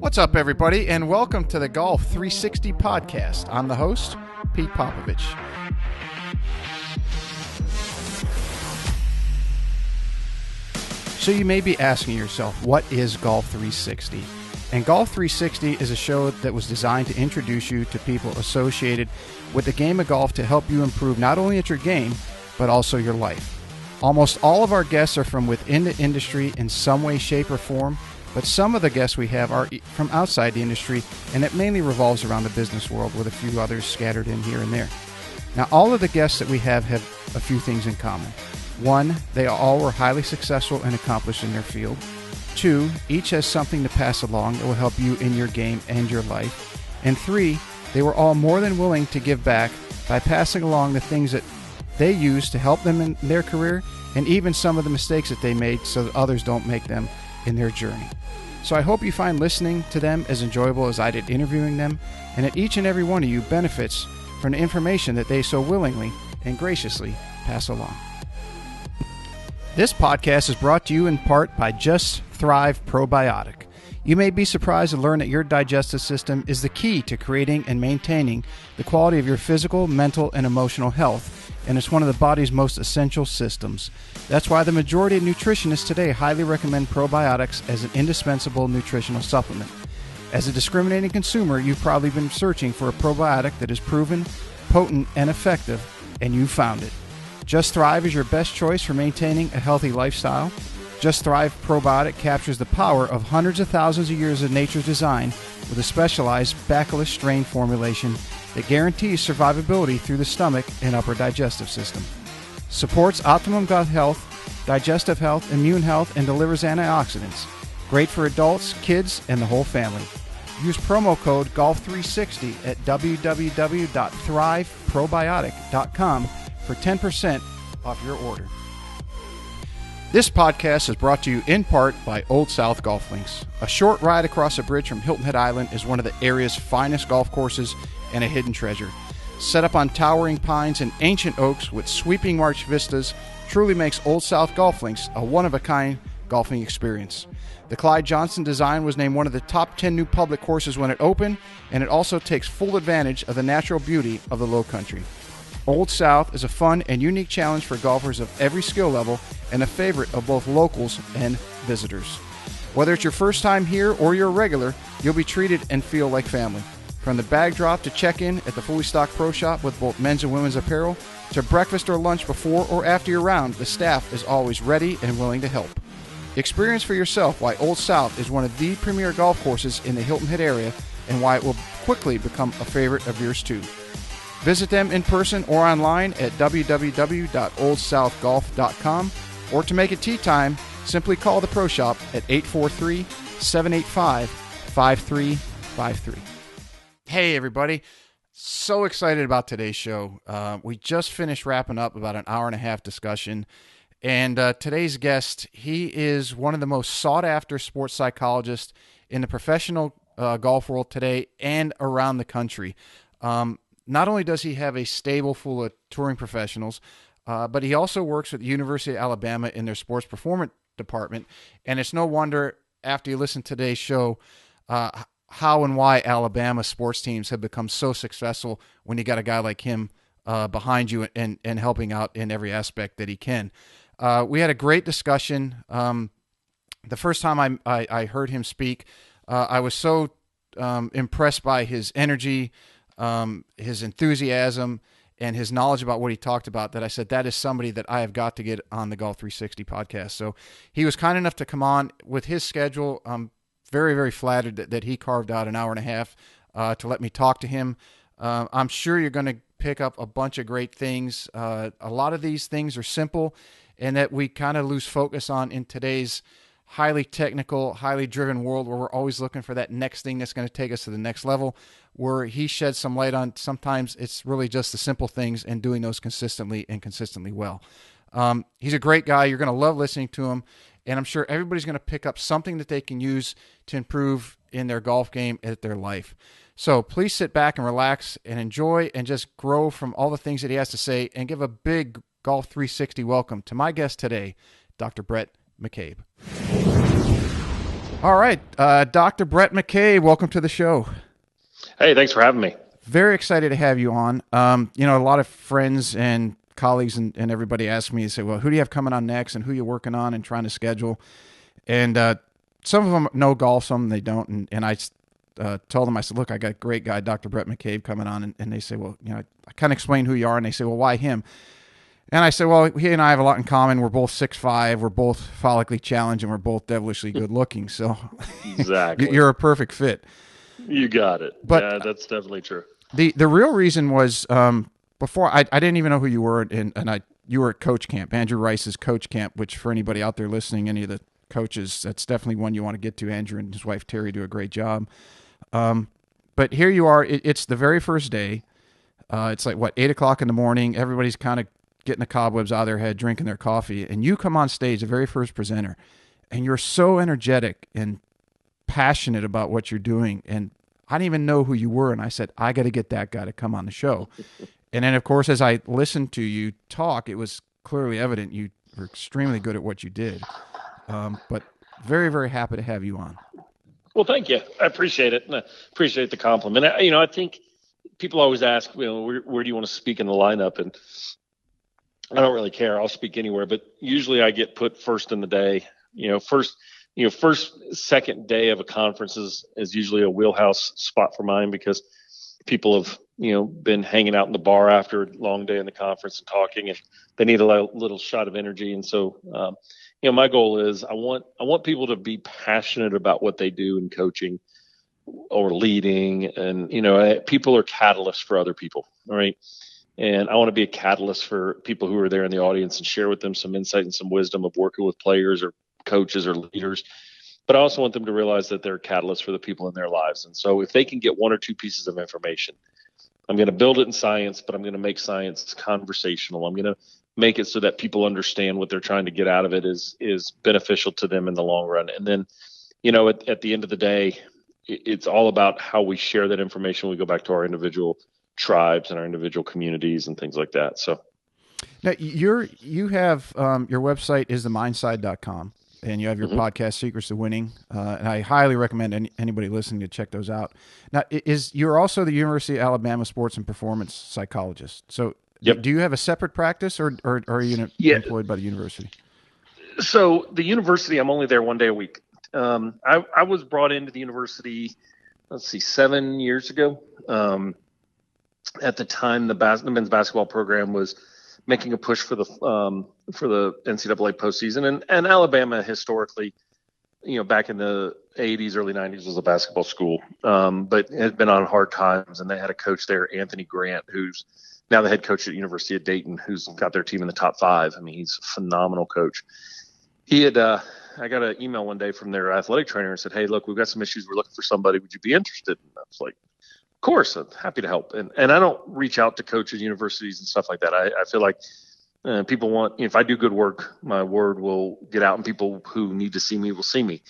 What's up, everybody, and welcome to the Golf 360 podcast. I'm the host, Pete Popovich. So you may be asking yourself, what is Golf 360? And Golf 360 is a show that was designed to introduce you to people associated with the game of golf to help you improve not only at your game, but also your life. Almost all of our guests are from within the industry in some way, shape, or form, but some of the guests we have are from outside the industry, and it mainly revolves around the business world with a few others scattered in here and there. Now, all of the guests that we have a few things in common. One, they all were highly successful and accomplished in their field. Two, each has something to pass along that will help you in your game and your life. And three, they were all more than willing to give back by passing along the things that they use to help them in their career, and even some of the mistakes that they made so that others don't make them in their journey. So I hope you find listening to them as enjoyable as I did interviewing them, and that each and every one of you benefits from the information that they so willingly and graciously pass along. This podcast is brought to you in part by Just Thrive Probiotic. You may be surprised to learn that your digestive system is the key to creating and maintaining the quality of your physical, mental, and emotional health, and it's one of the body's most essential systems. That's why the majority of nutritionists today highly recommend probiotics as an indispensable nutritional supplement. As a discriminating consumer, you've probably been searching for a probiotic that is proven, potent, and effective, and you found it. Just Thrive is your best choice for maintaining a healthy lifestyle. Just Thrive Probiotic captures the power of hundreds of thousands of years of nature's design with a specialized bacillus strain formulation that guarantees survivability through the stomach and upper digestive system. Supports optimum gut health, digestive health, immune health, and delivers antioxidants. Great for adults, kids, and the whole family. Use promo code GOLF360 at www.thriveprobiotic.com for 10% off your order. This podcast is brought to you in part by Old South Golf Links. A short ride across a bridge from Hilton Head Island is one of the area's finest golf courses and a hidden treasure. Set up on towering pines and ancient oaks with sweeping marsh vistas, truly makes Old South Golf Links a one-of-a-kind golfing experience. The Clyde Johnson design was named one of the top 10 new public courses when it opened, and it also takes full advantage of the natural beauty of the Low Country. Old South is a fun and unique challenge for golfers of every skill level and a favorite of both locals and visitors. Whether it's your first time here or you're a regular, you'll be treated and feel like family. From the bag drop to check-in at the fully stocked pro shop with both men's and women's apparel, to breakfast or lunch before or after your round, the staff is always ready and willing to help. Experience for yourself why Old South is one of the premier golf courses in the Hilton Head area and why it will quickly become a favorite of yours too. Visit them in person or online at www.oldsouthgolf.com, or to make it tee time, simply call the pro shop at 843-785-5353. Hey everybody, so excited about today's show. We just finished wrapping up about an hour and a half discussion, and today's guest, he is one of the most sought after sports psychologists in the professional golf world today and around the country. Not only does he have a stable full of touring professionals, but he also works at the University of Alabama in their sports performance department. And it's no wonder, after you listen to today's show, how and why Alabama sports teams have become so successful when you got a guy like him behind you and helping out in every aspect that he can. We had a great discussion. The first time I heard him speak, I was so impressed by his energy, his enthusiasm, and his knowledge about what he talked about, that I said, that is somebody that I have got to get on the Golf 360 podcast. So he was kind enough to come on with his schedule. I'm very, very flattered that he carved out an hour and a half to let me talk to him. I'm sure you're going to pick up a bunch of great things. A lot of these things are simple and that we kind of lose focus on in today's highly technical, highly driven world where we're always looking for that next thing that's going to take us to the next level, where he sheds some light on sometimes it's really just the simple things and doing those consistently and consistently well. He's a great guy. You're going to love listening to him, and I'm sure everybody's going to pick up something that they can use to improve in their golf game and their life. So please sit back and relax and enjoy and just grow from all the things that he has to say, and give a big Golf 360 welcome to my guest today, Dr. Bhrett McCabe. All right, Dr. Bhrett McCabe, welcome to the show. Hey, thanks for having me. Very excited to have you on. A lot of friends and colleagues and everybody ask me, say, well, who do you have coming on next and who you working on and trying to schedule? And some of them know golf, some of them they don't. And I told them, I said, look, I got a great guy, Dr. Bhrett McCabe, coming on. And they say, well, I kind of explain who you are. And they say, well, why him? And I said, well, he and I have a lot in common. We're both 6'5", we're both follically challenged, and we're both devilishly good looking. So Exactly. you're a perfect fit. You got it. But yeah, that's definitely true. The real reason was before I didn't even know who you were, and you were at Coach Camp, Andrew Rice's Coach Camp, which for anybody out there listening, any of the coaches, that's definitely one you want to get to. Andrew and his wife Terry do a great job. But here you are. It's the very first day. It's like 8 o'clock in the morning. Everybody's kind of getting the cobwebs out of their head, drinking their coffee, and you come on stage, the very first presenter, and you're so energetic and passionate about what you're doing. And I didn't even know who you were, and I said, I got to get that guy to come on the show. And then, of course, as I listened to you talk, it was clearly evident you were extremely good at what you did. But very, very happy to have you on. Well, thank you. I appreciate it, and I appreciate the compliment. I think people always ask, where do you want to speak in the lineup? And I don't really care. I'll speak anywhere, but usually I get put first in the day. Second day of a conference is usually a wheelhouse spot for mine because people have, been hanging out in the bar after a long day in the conference and talking, and they need a little shot of energy. And so, my goal is I want people to be passionate about what they do in coaching or leading. And, people are catalysts for other people. All right. And I want to be a catalyst for people who are there in the audience and share with them some insight and some wisdom of working with players or coaches or leaders. But I also want them to realize that they're catalysts for the people in their lives. And so if they can get one or two pieces of information, I'm going to build it in science, but I'm going to make science conversational. I'm going to make it so that people understand what they're trying to get out of it is beneficial to them in the long run. And then, at the end of the day, it's all about how we share that information. We go back to our individual tribes and our individual communities and things like that. So now you have your website is themindside.com, and you have your podcast Secrets to Winning, and I highly recommend anybody listening to check those out. Now, you're also the University of Alabama Sports and Performance Psychologist. So yep. Do you have a separate practice, or are you employed by the university? So the university, I'm only there one day a week. I was brought into the university, 7 years ago. At the time, the men's basketball program was making a push for the NCAA postseason, and Alabama historically, back in the 80s, early 90s, was a basketball school, but it had been on hard times, and they had a coach there, Anthony Grant, who's now the head coach at University of Dayton, who's got their team in the top 5. I mean, he's a phenomenal coach. He had I got an email one day from their athletic trainer and said, "Hey, look, we've got some issues. We're looking for somebody. Would you be interested?" And I was like, "Of course, I'm happy to help." And I don't reach out to coaches, universities, and stuff like that. I feel like people want, if I do good work, my word will get out, and people who need to see me will see me.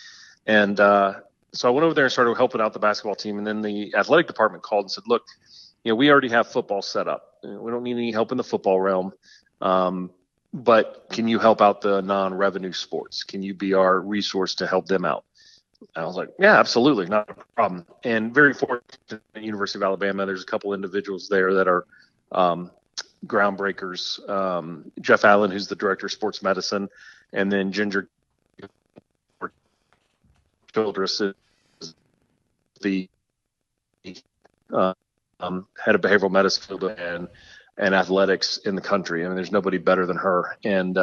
And so I went over there and started helping out the basketball team. And then the athletic department called and said, "Look, we already have football set up. We don't need any help in the football realm. But can you help out the non-revenue sports? Can you be our resource to help them out?" And I was like, "Yeah, absolutely, not a problem." And very fortunate at the University of Alabama, there's a couple individuals there that are groundbreakers. Jeff Allen, who's the director of sports medicine, and then Ginger Childress is the head of behavioral medicine field and athletics in the country. I mean, there's nobody better than her. And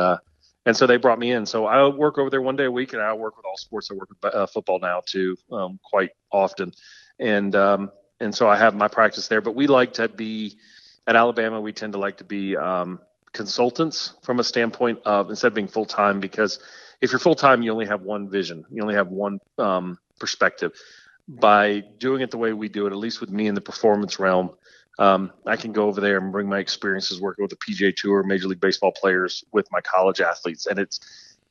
so they brought me in. So I work over there one day a week, and I work with all sports. I work with football now too, quite often. And so I have my practice there. But we like to be at Alabama. We tend to like to be consultants from a standpoint of, instead of being full time, because if you're full time, you only have one vision. You only have one perspective. By doing it the way we do it, at least with me in the performance realm, I can go over there and bring my experiences working with the PGA Tour, Major League Baseball players, with my college athletes. And it's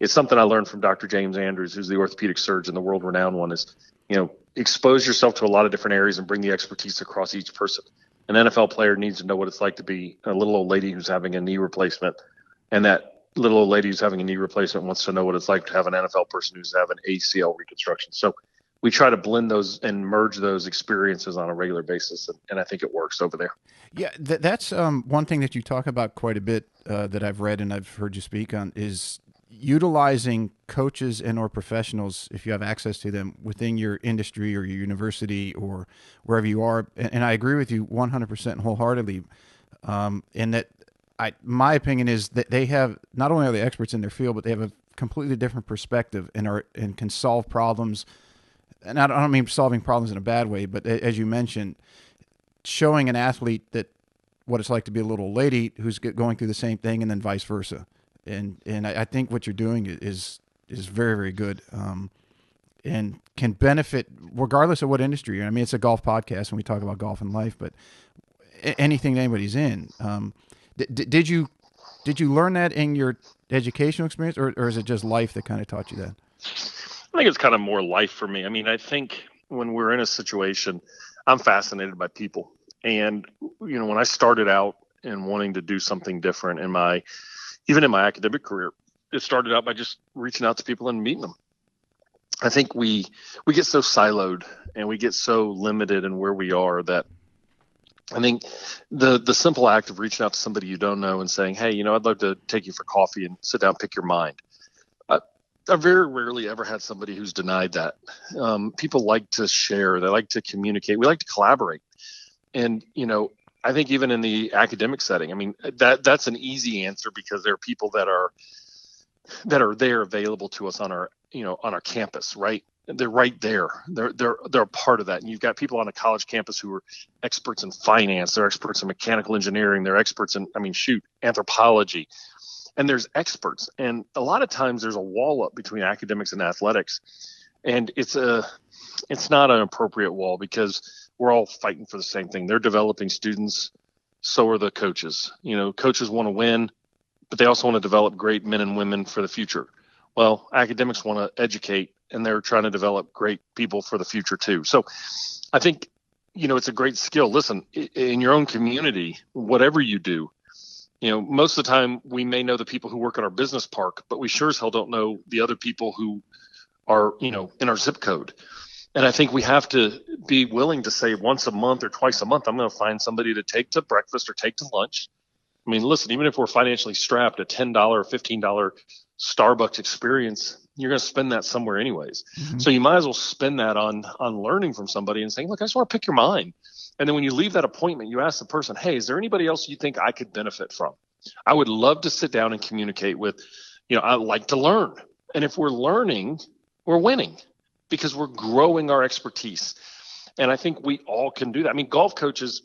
something I learned from Dr. James Andrews, who's the orthopedic surgeon, the world-renowned one, is, expose yourself to a lot of different areas and bring the expertise across each person. An NFL player needs to know what it's like to be a little old lady who's having a knee replacement, and that little old lady who's having a knee replacement wants to know what it's like to have an NFL person who's having ACL reconstruction. So we try to blend those and merge those experiences on a regular basis, and I think it works over there. Yeah, that's one thing that you talk about quite a bit that I've read and I've heard you speak on is utilizing coaches and or professionals, if you have access to them, within your industry or your university or wherever you are. And I agree with you 100% wholeheartedly. In that, my opinion is that they have, not only are they experts in their field, but they have a completely different perspective and can solve problems. And I don't mean solving problems in a bad way, but as you mentioned, showing an athlete that what it's like to be a little lady who's going through the same thing, and then vice versa. And I think what you're doing is very, very good, and can benefit regardless of what industry you're in. I mean, it's a golf podcast and we talk about golf and life, but anything that anybody's in. Did you learn that in your educational experience, or is it just life that kind of taught you that? I think it's kind of more life for me. I mean, I think when we're in a situation, I'm fascinated by people. And, when I started out and wanting to do something different even in my academic career, it started out by just reaching out to people and meeting them. I think we get so siloed and we get so limited in where we are that I think the simple act of reaching out to somebody you don't know and saying, hey, I'd love to take you for coffee and sit down, pick your mind. I very rarely ever had somebody who's denied that. People like to share. They like to communicate. We like to collaborate. And, I think even in the academic setting, I mean, that's an easy answer because there are people that are there available to us on our campus, right? They're right there. They're a part of that. And you've got people on a college campus who are experts in finance. They're experts in mechanical engineering. They're experts in, anthropology. And there's experts. And a lot of times there's a wall up between academics and athletics. And it's not an appropriate wall because we're all fighting for the same thing. They're developing students. So are the coaches. Coaches want to win, but they also want to develop great men and women for the future. Well, academics want to educate, and they're trying to develop great people for the future too. So I think, it's a great skill. Listen, in your own community, whatever you do, most of the time we may know the people who work at our business park, but we sure as hell don't know the other people who are, in our zip code. And I think we have to be willing to say once a month or twice a month, I'm going to find somebody to take to breakfast or take to lunch. I mean, listen, even if we're financially strapped, a $10 or $15 Starbucks experience, you're going to spend that somewhere anyways. Mm-hmm. So you might as well spend that on learning from somebody and saying, look, I just want to pick your mind. And then when you leave that appointment, you ask the person, hey, is there anybody else you think I could benefit from? I would love to sit down and communicate with, I like to learn. And if we're learning, we're winning because we're growing our expertise. And I think we all can do that. I mean, golf coaches,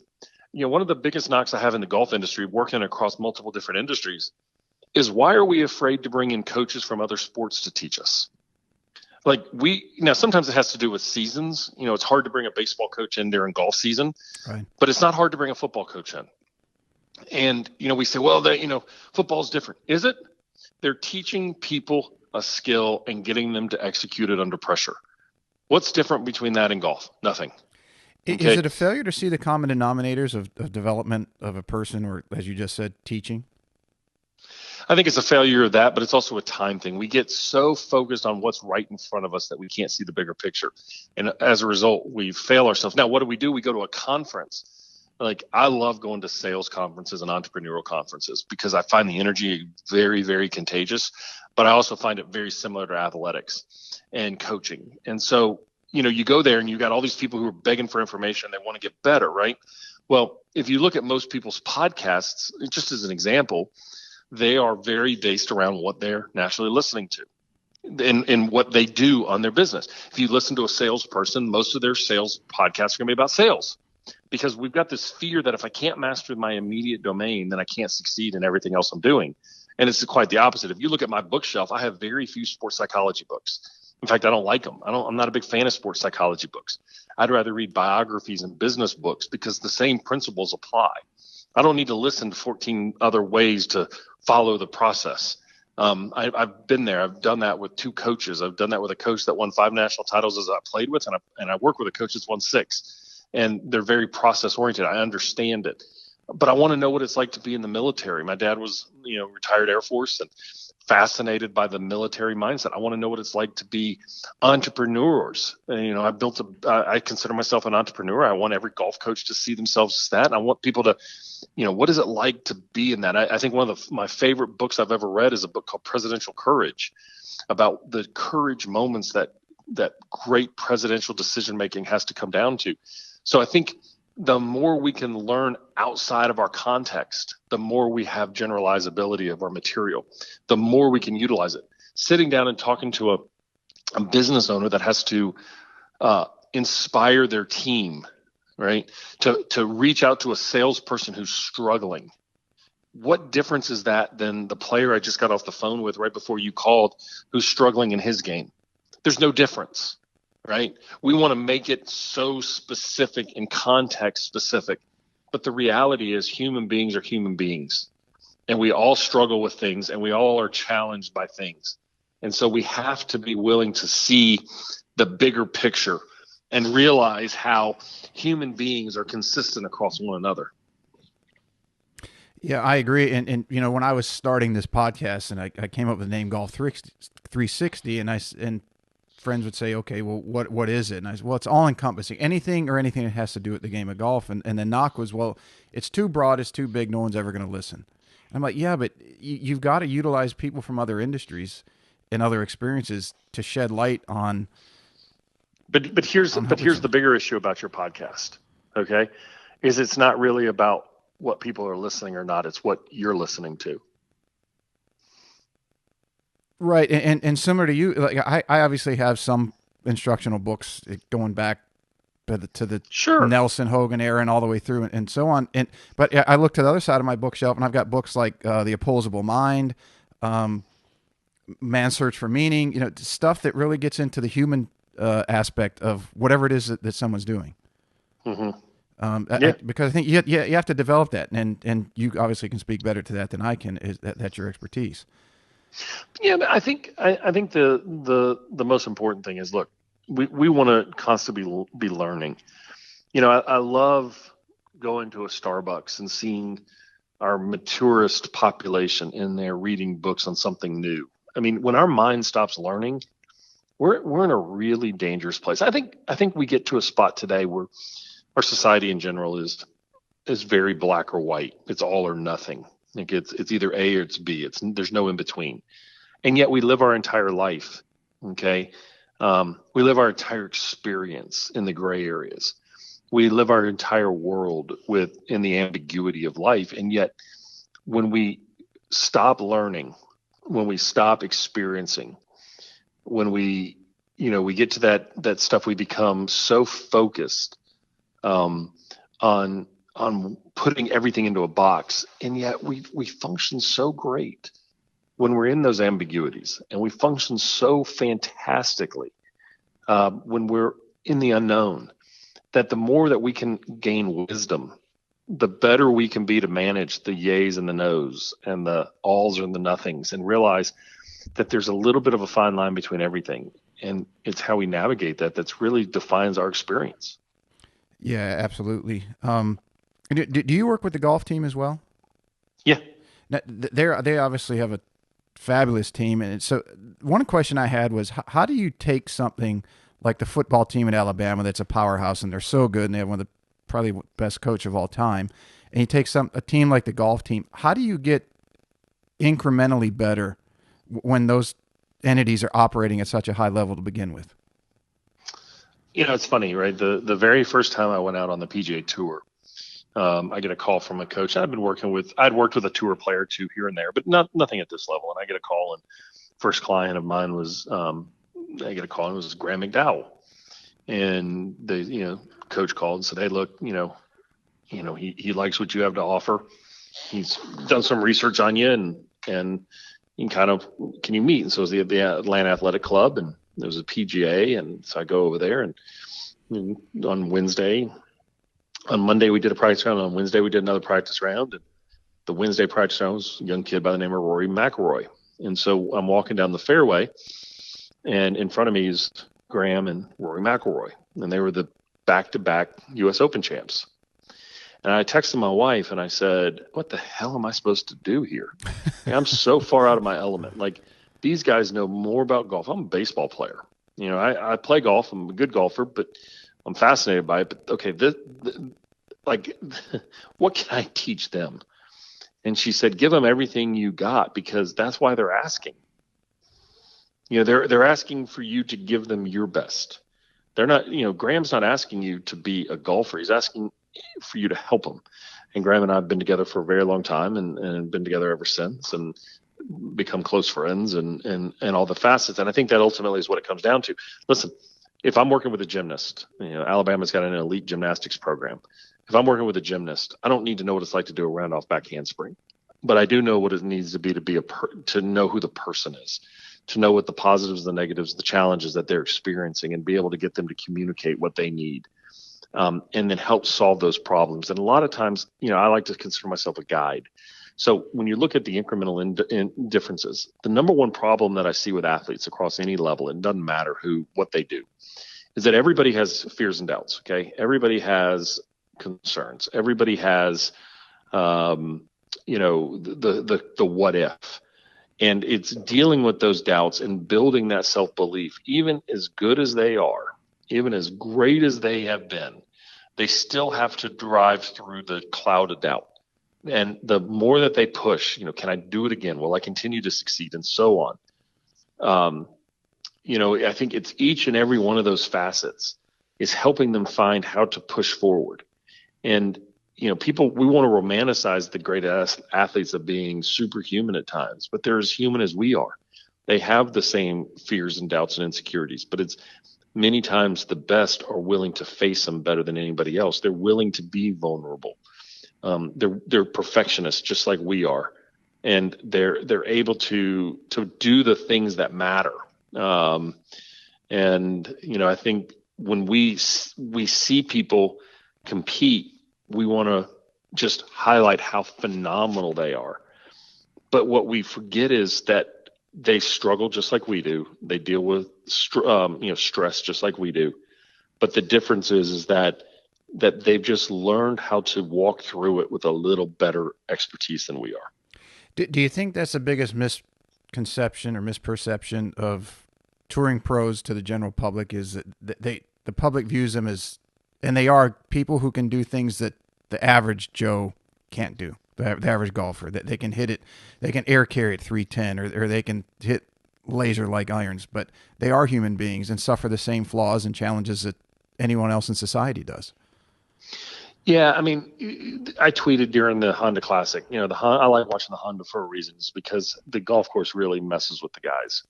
one of the biggest knocks I have in the golf industry, working across multiple different industries, is why are we afraid to bring in coaches from other sports to teach us? Now sometimes it has to do with seasons. It's hard to bring a baseball coach in during golf season, right? But it's not hard to bring a football coach in. And, we say, well, football is different. Is it? They're teaching people a skill and getting them to execute it under pressure. What's different between that and golf? Nothing. Okay? Is it a failure to see the common denominators of development of a person, or as you just said, teaching? I think it's a failure of that, but it's also a time thing. We get so focused on what's right in front of us that we can't see the bigger picture. And as a result, we fail ourselves. Now, what do? We go to a conference. I love going to sales conferences and entrepreneurial conferences because I find the energy very, very contagious, but I also find it very similar to athletics and coaching. And so, you go there and you got all these people who are begging for information. They want to get better, right? Well, if you look at most people's podcasts, just as an example, they are very based around what they're naturally listening to and what they do on their business. If you listen to a salesperson, most of their sales podcasts are going to be about sales because we've got this fear that if I can't master my immediate domain, then I can't succeed in everything else I'm doing. And it's quite the opposite. If you look at my bookshelf, I have very few sports psychology books. In fact, I don't like them. I'm not a big fan of sports psychology books. I'd rather read biographies and business books because the same principles apply. I don't need to listen to 14 other ways to follow the process. I've been there. I've done that with 2 coaches. I've done that with a coach that won 5 national titles as I played with, and I work with a coach that's won 6. And they're very process oriented. I understand it. but I want to know what it's like to be in the military. My dad was, retired Air Force and fascinated by the military mindset. I want to know what it's like to be entrepreneurs. And, I consider myself an entrepreneur. I want every golf coach to see themselves as that. And I want people to, what is it like to be in that? I think one of my favorite books I've ever read is a book called Presidential Courage, about the courage moments that great presidential decision-making has to come down to. So I think the more we can learn outside of our context, the more we have generalizability of our material, the more we can utilize it. Sitting down and talking to a business owner that has to inspire their team, right? To reach out to a salesperson who's struggling. What difference is that than the player I just got off the phone with right before you called who's struggling in his game? There's no difference. Right? We want to make it so specific and context specific. But the reality is human beings are human beings. And we all struggle with things, and we all are challenged by things. And so we have to be willing to see the bigger picture and realize how human beings are consistent across one another. Yeah, I agree. And when I was starting this podcast and I came up with the name Golf 360, and friends would say, okay, well, what is it? And I said, well, it's all encompassing, anything that has to do with the game of golf. And the knock was, well, it's too broad, it's too big, no one's ever going to listen. I'm like, yeah, but you've got to utilize people from other industries and other experiences to shed light on. But here's the bigger issue about your podcast. Okay. Is it's not really about what people are listening or not. It's what you're listening to. Right, and similar to you, like I obviously have some instructional books going back to the Nelson Hogan era and all the way through and so on. But I look to the other side of my bookshelf and I've got books like The Opposable Mind, Man's Search for Meaning. Stuff that really gets into the human aspect of whatever it is that someone's doing. Mm-hmm. Because I think you have to develop that, and you obviously can speak better to that than I can. That's your expertise. Yeah, I think the most important thing is, look, we want to constantly be learning. I love going to a Starbucks and seeing our maturest population in there reading books on something new. I mean, when our mind stops learning, we're in a really dangerous place. I think we get to a spot today where our society in general is very black or white. It's all or nothing. I think it's either A or it's B. There's no in between. And yet we live our entire life. Okay. We live our entire experience in the gray areas. We live our entire world in the ambiguity of life. And yet when we stop learning, when we stop experiencing, when we get to that stuff, we become so focused on putting everything into a box. And yet we function so great when we're in those ambiguities, and we function so fantastically when we're in the unknown, that the more that we can gain wisdom, the better we can be to manage the yays and the nos and the alls and the nothings, and realize that there's a little bit of a fine line between everything. And it's how we navigate that's really defines our experience. Yeah, absolutely. Do you work with the golf team as well? Yeah. Now, they obviously have a fabulous team. And so one question I had was, how do you take something like the football team in Alabama that's a powerhouse and they're so good and they have one of the probably best coach of all time, and you take a team like the golf team, how do you get incrementally better when those entities are operating at such a high level to begin with? It's funny, right? The very first time I went out on the PGA Tour, I get a call from a coach. I'd worked with a tour player or two here and there, but nothing at this level. And I get a call, and first client of mine was, I get a call, and it was Graham McDowell. And the coach called and said, "Hey, look, he likes what you have to offer. He's done some research on you, and can you meet?" And so it was the Atlanta Athletic Club, and there was a PGA, and so I go over there, and on Monday we did a practice round. On Wednesday we did another practice round, and the Wednesday practice round was a young kid by the name of Rory McIlroy. And so I'm walking down the fairway, and in front of me is Graham and Rory McIlroy, and they were the back-to-back U.S. Open champs. And I texted my wife and I said, what the hell am I supposed to do here? I'm so far out of my element. Like, these guys know more about golf. I'm a baseball player. I play golf. I'm a good golfer, but I'm fascinated by it. But okay, what can I teach them? And she said, give them everything you got, because that's why they're asking. They're asking for you to give them your best. They're not, Graham's not asking you to be a golfer. He's asking for you to help him. And Graham and I have been together for a very long time and been together ever since and become close friends and all the facets. And I think that ultimately is what it comes down to. Listen, if I'm working with a gymnast, Alabama's got an elite gymnastics program. If I'm working with a gymnast, I don't need to know what it's like to do a round off back handspring, but I do know what it needs to be to know who the person is, to know what the positives, the negatives, the challenges that they're experiencing, and be able to get them to communicate what they need, and then help solve those problems. And a lot of times, I like to consider myself a guide. So when you look at the incremental differences, the number one problem that I see with athletes across any level, it doesn't matter what they do, is that everybody has fears and doubts. Okay, everybody has concerns. Everybody has, the what if. And it's dealing with those doubts and building that self-belief. Even as good as they are, even as great as they have been, they still have to drive through the cloud of doubt. And the more that they push, can I do it again? Will I continue to succeed? And so on. I think it's each and every one of those facets is helping them find how to push forward. And we want to romanticize the great athletes of being superhuman at times, but they're as human as we are. They have the same fears and doubts and insecurities, but it's many times the best are willing to face them better than anybody else. They're willing to be vulnerable. They're perfectionists just like we are, and they're able to do the things that matter. I think when we see people compete, we want to just highlight how phenomenal they are. But what we forget is that they struggle just like we do. They deal with stress just like we do. But the difference is that they've just learned how to walk through it with a little better expertise than we are. Do you think that's the biggest misconception or misperception of touring pros to the general public, is that the public views them as, and they are people who can do things that the average Joe can't do, the average golfer, that they can hit it, they can air carry at 310, or they can hit laser like irons, but they are human beings and suffer the same flaws and challenges that anyone else in society does. Yeah, I mean, I tweeted during the Honda Classic, I like watching the Honda for a reason, is because the golf course really messes with the guys.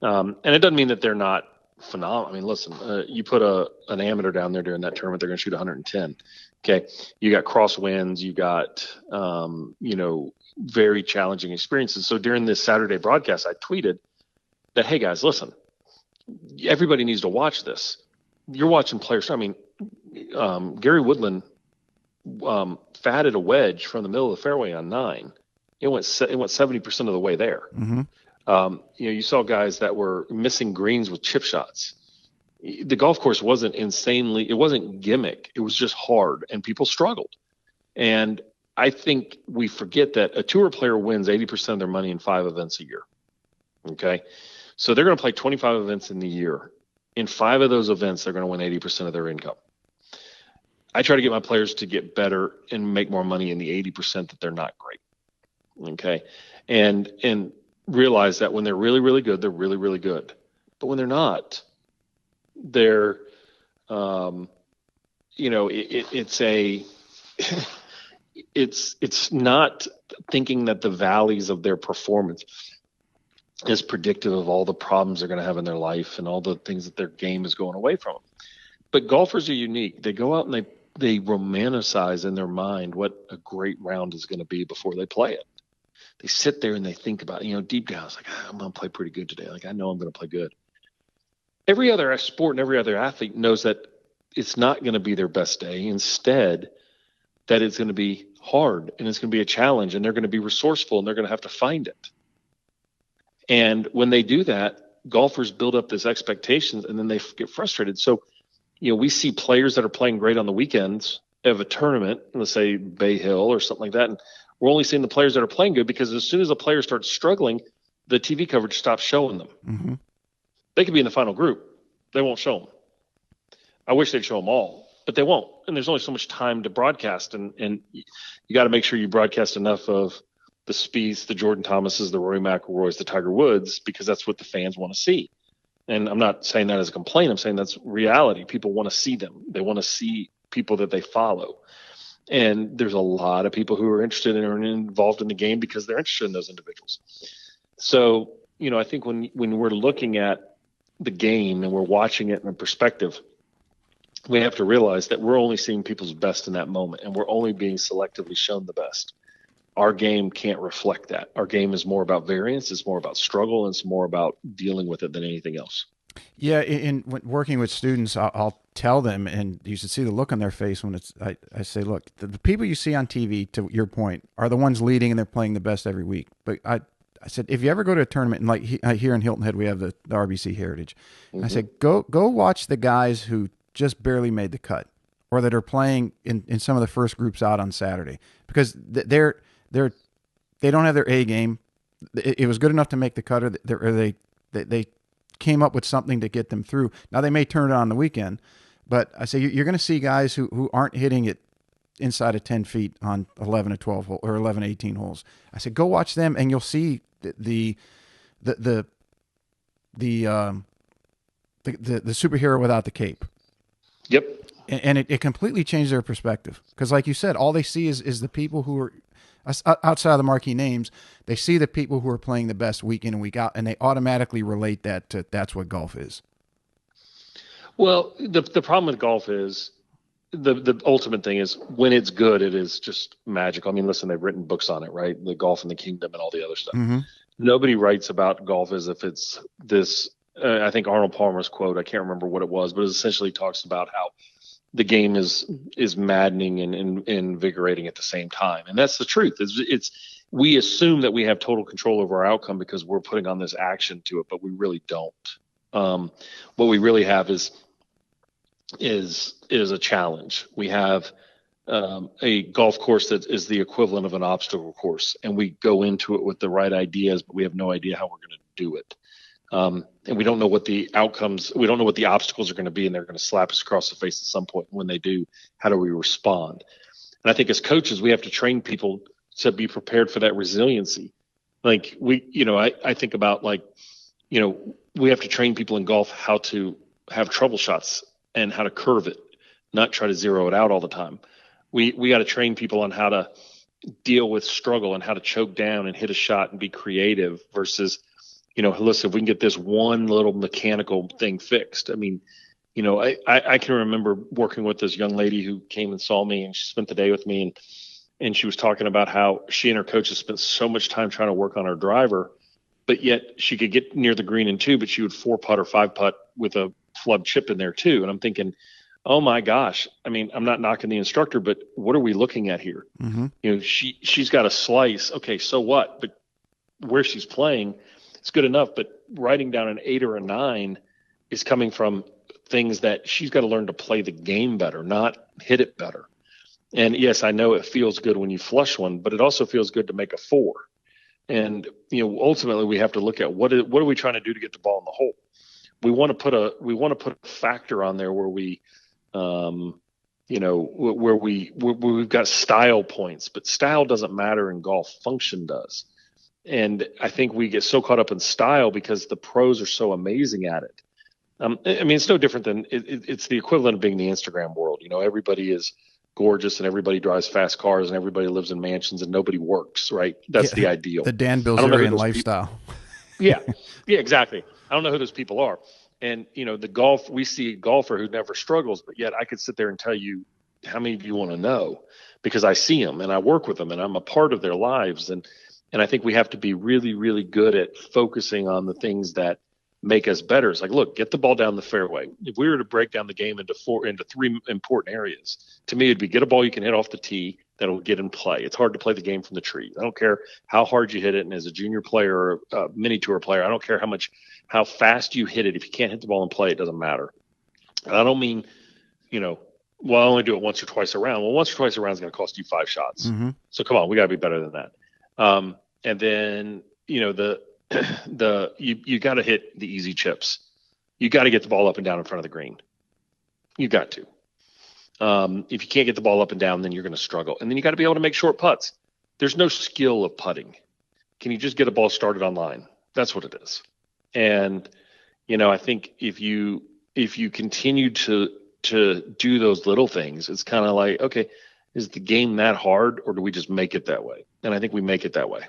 And it doesn't mean that they're not phenomenal. I mean, listen, you put an amateur down there during that tournament, they're going to shoot 110. Okay. You got crosswinds, you got, very challenging experiences. So during this Saturday broadcast, I tweeted that, hey guys, listen, everybody needs to watch this. You're watching players. I mean, Gary Woodland fatted a wedge from the middle of the fairway on 9. It went 70% of the way there. Mm-hmm. You saw guys that were missing greens with chip shots. The golf course wasn't it wasn't gimmick. It was just hard, and people struggled. And I think we forget that a tour player wins 80% of their money in 5 events a year. Okay. So they're going to play 25 events in the year. In 5 of those events, they're going to win 80% of their income. I try to get my players to get better and make more money in the 80% that they're not great. Okay. And realize that when they're really, really good, they're really, really good. But when they're not, they're, it's not thinking that the valleys of their performance is predictive of all the problems they're going to have in their life and all the things that their game is going away from them. But golfers are unique. They go out and they romanticize in their mind what a great round is going to be before they play it. They sit there and they think about it, deep down. It's like, I'm going to play pretty good today. Like, I know I'm going to play good. Every other sport and every other athlete knows that it's not going to be their best day. Instead, that it's going to be hard and it's going to be a challenge, and they're going to be resourceful and they're going to have to find it. And when they do that, golfers build up this expectations and then they get frustrated. So, we see players that are playing great on the weekends of a tournament, let's say Bay Hill or something like that, and we're only seeing the players that are playing good because as soon as a player starts struggling, the TV coverage stops showing them. Mm-hmm. They could be in the final group. They won't show them. I wish they'd show them all, but they won't. And there's only so much time to broadcast, and you got to make sure you broadcast enough of the Spieths, the Jordan Thomases, the Rory McIlroys, the Tiger Woods, because that's what the fans want to see. And I'm not saying that as a complaint. I'm saying that's reality. People want to see them. They want to see people that they follow. And there's a lot of people who are interested in or involved in the game because they're interested in those individuals. So, I think when we're looking at the game and we're watching it in a perspective, we have to realize that we're only seeing people's best in that moment, and we're only being selectively shown the best. Our game can't reflect that. Our game is more about variance. It's more about struggle. And it's more about dealing with it than anything else. Yeah. When working with students, I'll tell them, and you should see the look on their face when I say, look, the people you see on TV, to your point, are the ones leading and they're playing the best every week. But I said, if you ever go to a tournament, and like here in Hilton Head, we have the RBC Heritage. Mm-hmm. I said, go watch the guys who just barely made the cut or that are playing in some of the first groups out on Saturday, because they don't have their A game. It was good enough to make the cut, or they came up with something to get them through. Now they may turn it on the weekend, but I say you're going to see guys who aren't hitting it inside of 10 feet on 11 to 12 hole, or 11 to 18 holes. I said, go watch them, and you'll see the superhero without the cape. Yep. And it completely changed their perspective, because like you said, all they see is the people who are outside of the marquee names. They see the people who are playing the best week in and week out, and they automatically relate that to that's what golf is. Well, the problem with golf is the ultimate thing is when it's good, it is just magical. I mean, listen, they've written books on it, right? The Golf in the Kingdom and all the other stuff. Mm-hmm. Nobody writes about golf as if it's this. I think Arnold Palmer's quote, I can't remember what it was, but it essentially talks about how the game is maddening and invigorating at the same time. And that's the truth. We assume that we have total control over our outcome because we're putting on this action to it, but we really don't. What we really have is a challenge. We have a golf course that is the equivalent of an obstacle course, and we go into it with the right ideas, but we have no idea how we're going to do it. And we don't know what the outcomes, we don't know what the obstacles are going to be, and they're going to slap us across the face at some point. When they do, how do we respond? And I think as coaches, we have to train people to be prepared for that resiliency. Like I think about we have to train people in golf how to have trouble shots and how to curve it, not try to zero it out all the time. We got to train people on how to deal with struggle and how to choke down and hit a shot and be creative versus, listen, if we can get this one little mechanical thing fixed. I mean, I can remember working with this young lady who came and saw me, and she spent the day with me, and she was talking about how she and her coaches spent so much time trying to work on her driver, but yet she could get near the green in two, but she would 4-putt or 5-putt with a flub chip in there too. And I'm thinking, oh my gosh, I mean, I'm not knocking the instructor, but what are we looking at here? Mm-hmm. She's got a slice. Okay, so what? But where she's playing, it's good enough, but writing down an 8 or a 9 is coming from things that she's got to learn to play the game better, not hit it better. And yes, I know it feels good when you flush one, but it also feels good to make a 4. And, ultimately we have to look at what are we trying to do to get the ball in the hole? We want to put a factor on there where we, where we've got style points, but style doesn't matter in golf. Function does. And I think we get so caught up in style because the pros are so amazing at it. I mean, it's no different than it's the equivalent of being the Instagram world. Everybody is gorgeous and everybody drives fast cars and everybody lives in mansions and nobody works, right? That's the ideal. The Dan Bilzerian lifestyle. Yeah, exactly. I don't know who those people are. And, the golf, we see a golfer who never struggles, but yet I could sit there and tell you how many of you want to know because I see them and I work with them and I'm a part of their lives. And I think we have to be really, really good at focusing on the things that make us better. It's like, look, get the ball down the fairway. If we were to break down the game into 3 important areas, to me, it'd be get a ball you can hit off the tee that'll get in play. It's hard to play the game from the tree. I don't care how hard you hit it. And as a junior player or a mini tour player, I don't care how fast you hit it. If you can't hit the ball in play, it doesn't matter. And I don't mean, well, I only do it once or twice a round. Well, once or twice a round is going to cost you 5 shots. Mm-hmm. So come on, we got to be better than that. And then, you got to hit the easy chips. You got to get the ball up and down in front of the green. You got to. If you can't get the ball up and down, then you're going to struggle. And then you got to be able to make short putts. There's no skill of putting. Can you just get a ball started on line? That's what it is. And, I think if you continue to do those little things, it's kind of like, okay, is the game that hard, or do we just make it that way? And I think we make it that way.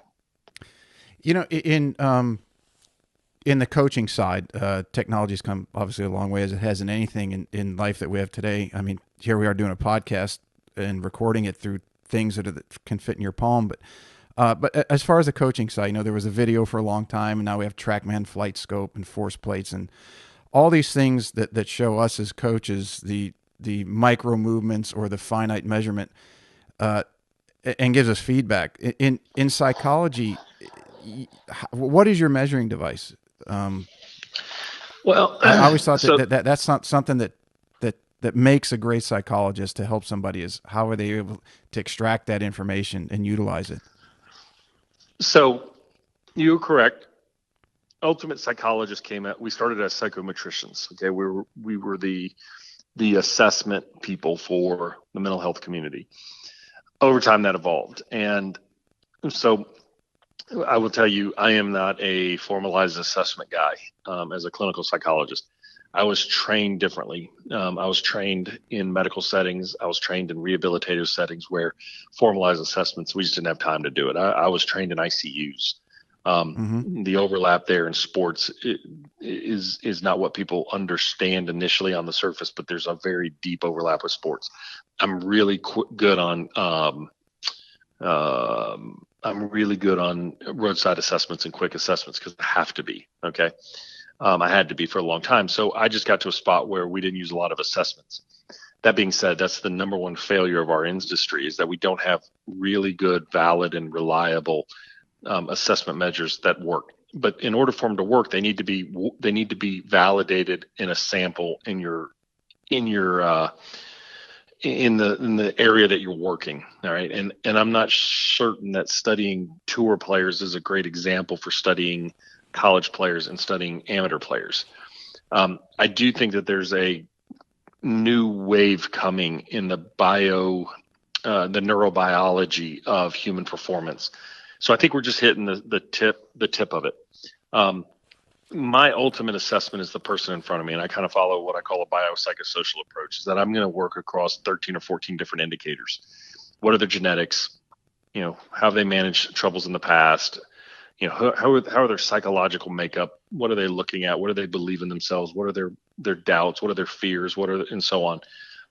In the coaching side, technology's come obviously a long way, as it has in anything in life that we have today. I mean, here we are doing a podcast and recording it through things that can fit in your palm. But as far as the coaching side, there was a video for a long time, and now we have TrackMan, Flight Scope, and Force Plates, and all these things that show us as coaches the micro movements or the finite measurement, and gives us feedback. In psychology, what is your measuring device? Well, I always thought that's not something that makes a great psychologist to help somebody, is how are they able to extract that information and utilize it? So you're correct. Ultimate Psychologist came out. We started as psychometricians. Okay, we were the assessment people for the mental health community. Over time, that evolved, and so I will tell you, I am not a formalized assessment guy. As a clinical psychologist, I was trained differently. I was trained in medical settings. I was trained in rehabilitative settings where formalized assessments, we just didn't have time to do it. I was trained in ICUs. The overlap there in sports is not what people understand initially on the surface, but there's a very deep overlap with sports. I'm really good on roadside assessments and quick assessments because I have to be. Okay. I had to be for a long time. So I just got to a spot where we didn't use a lot of assessments. That being said, that's the number one failure of our industry, is that we don't have really good, valid, and reliable assessment measures that work. But in order for them to work, they need to be validated in a sample in the area that you're working. All right. And I'm not certain that studying tour players is a great example for studying college players and studying amateur players. I do think that there's a new wave coming in the neurobiology of human performance. So I think we're just hitting the tip of it. My ultimate assessment is the person in front of me, and I kind of follow what I call a biopsychosocial approach, is that I'm going to work across 13 or 14 different indicators. What are their genetics? How have they managed troubles in the past? How are their psychological makeup? What are they looking at? What do they believe in themselves? What are their doubts? What are their fears? And so on.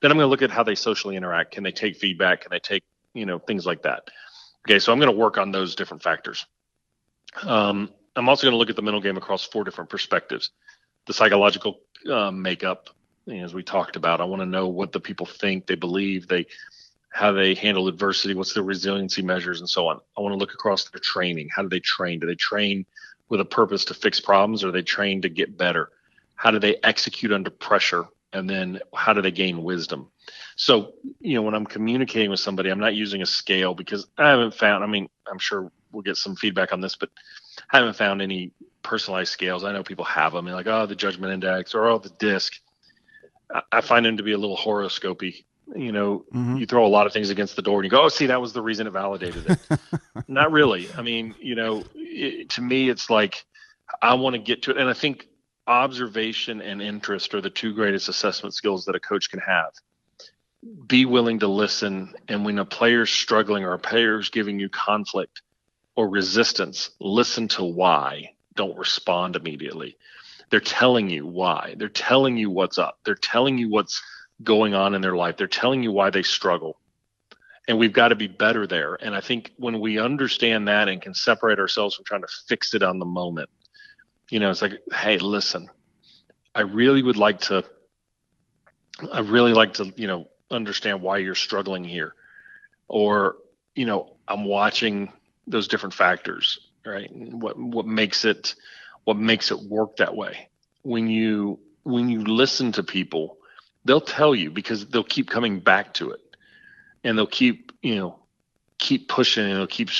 Then I'm going to look at how they socially interact. Can they take feedback? Can they take, things like that? Okay, so I'm going to work on those different factors. I'm also going to look at the mental game across 4 different perspectives. The psychological makeup, as we talked about. I want to know what the people think, they believe, how they handle adversity, what's their resiliency measures, and so on. I want to look across their training. How do they train? Do they train with a purpose to fix problems, or are they trained to get better? How do they execute under pressure? And then how do they gain wisdom? So, when I'm communicating with somebody, I'm not using a scale, because I haven't found, I'm sure we'll get some feedback on this, but I haven't found any personalized scales. I know people have them, like, the judgment index, or the DISC. I find them to be a little horoscopy. You throw a lot of things against the door and you go, see, that was the reason it validated it. Not really. To me, it's like, I want to get to it. And I think observation and interest are the 2 greatest assessment skills that a coach can have. Be willing to listen. And when a player's struggling or a player's giving you conflict or resistance, listen to why. Don't respond immediately. They're telling you why. They're telling you what's up. They're telling you what's going on in their life. They're telling you why they struggle. And we've got to be better there. And I think when we understand that and can separate ourselves from trying to fix it on the moment, it's like, hey, listen, I really like to, understand why you're struggling here. Or, I'm watching those different factors, right? What makes it work that way? When you listen to people They'll tell you because they'll keep coming back to it, and they'll keep pushing, and they'll keep,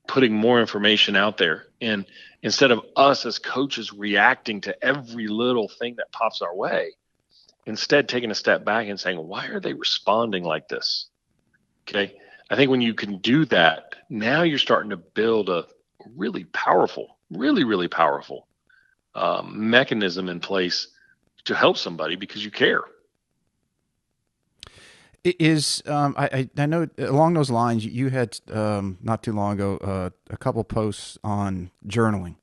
putting more information out there. And instead of us as coaches reacting to every little thing that pops our way, instead taking a step back and saying, why are they responding like this? Okay. I think when you can do that, now you're starting to build a really powerful, really powerful mechanism in place to help somebody because you care. It is I know along those lines you had not too long ago a couple posts on journaling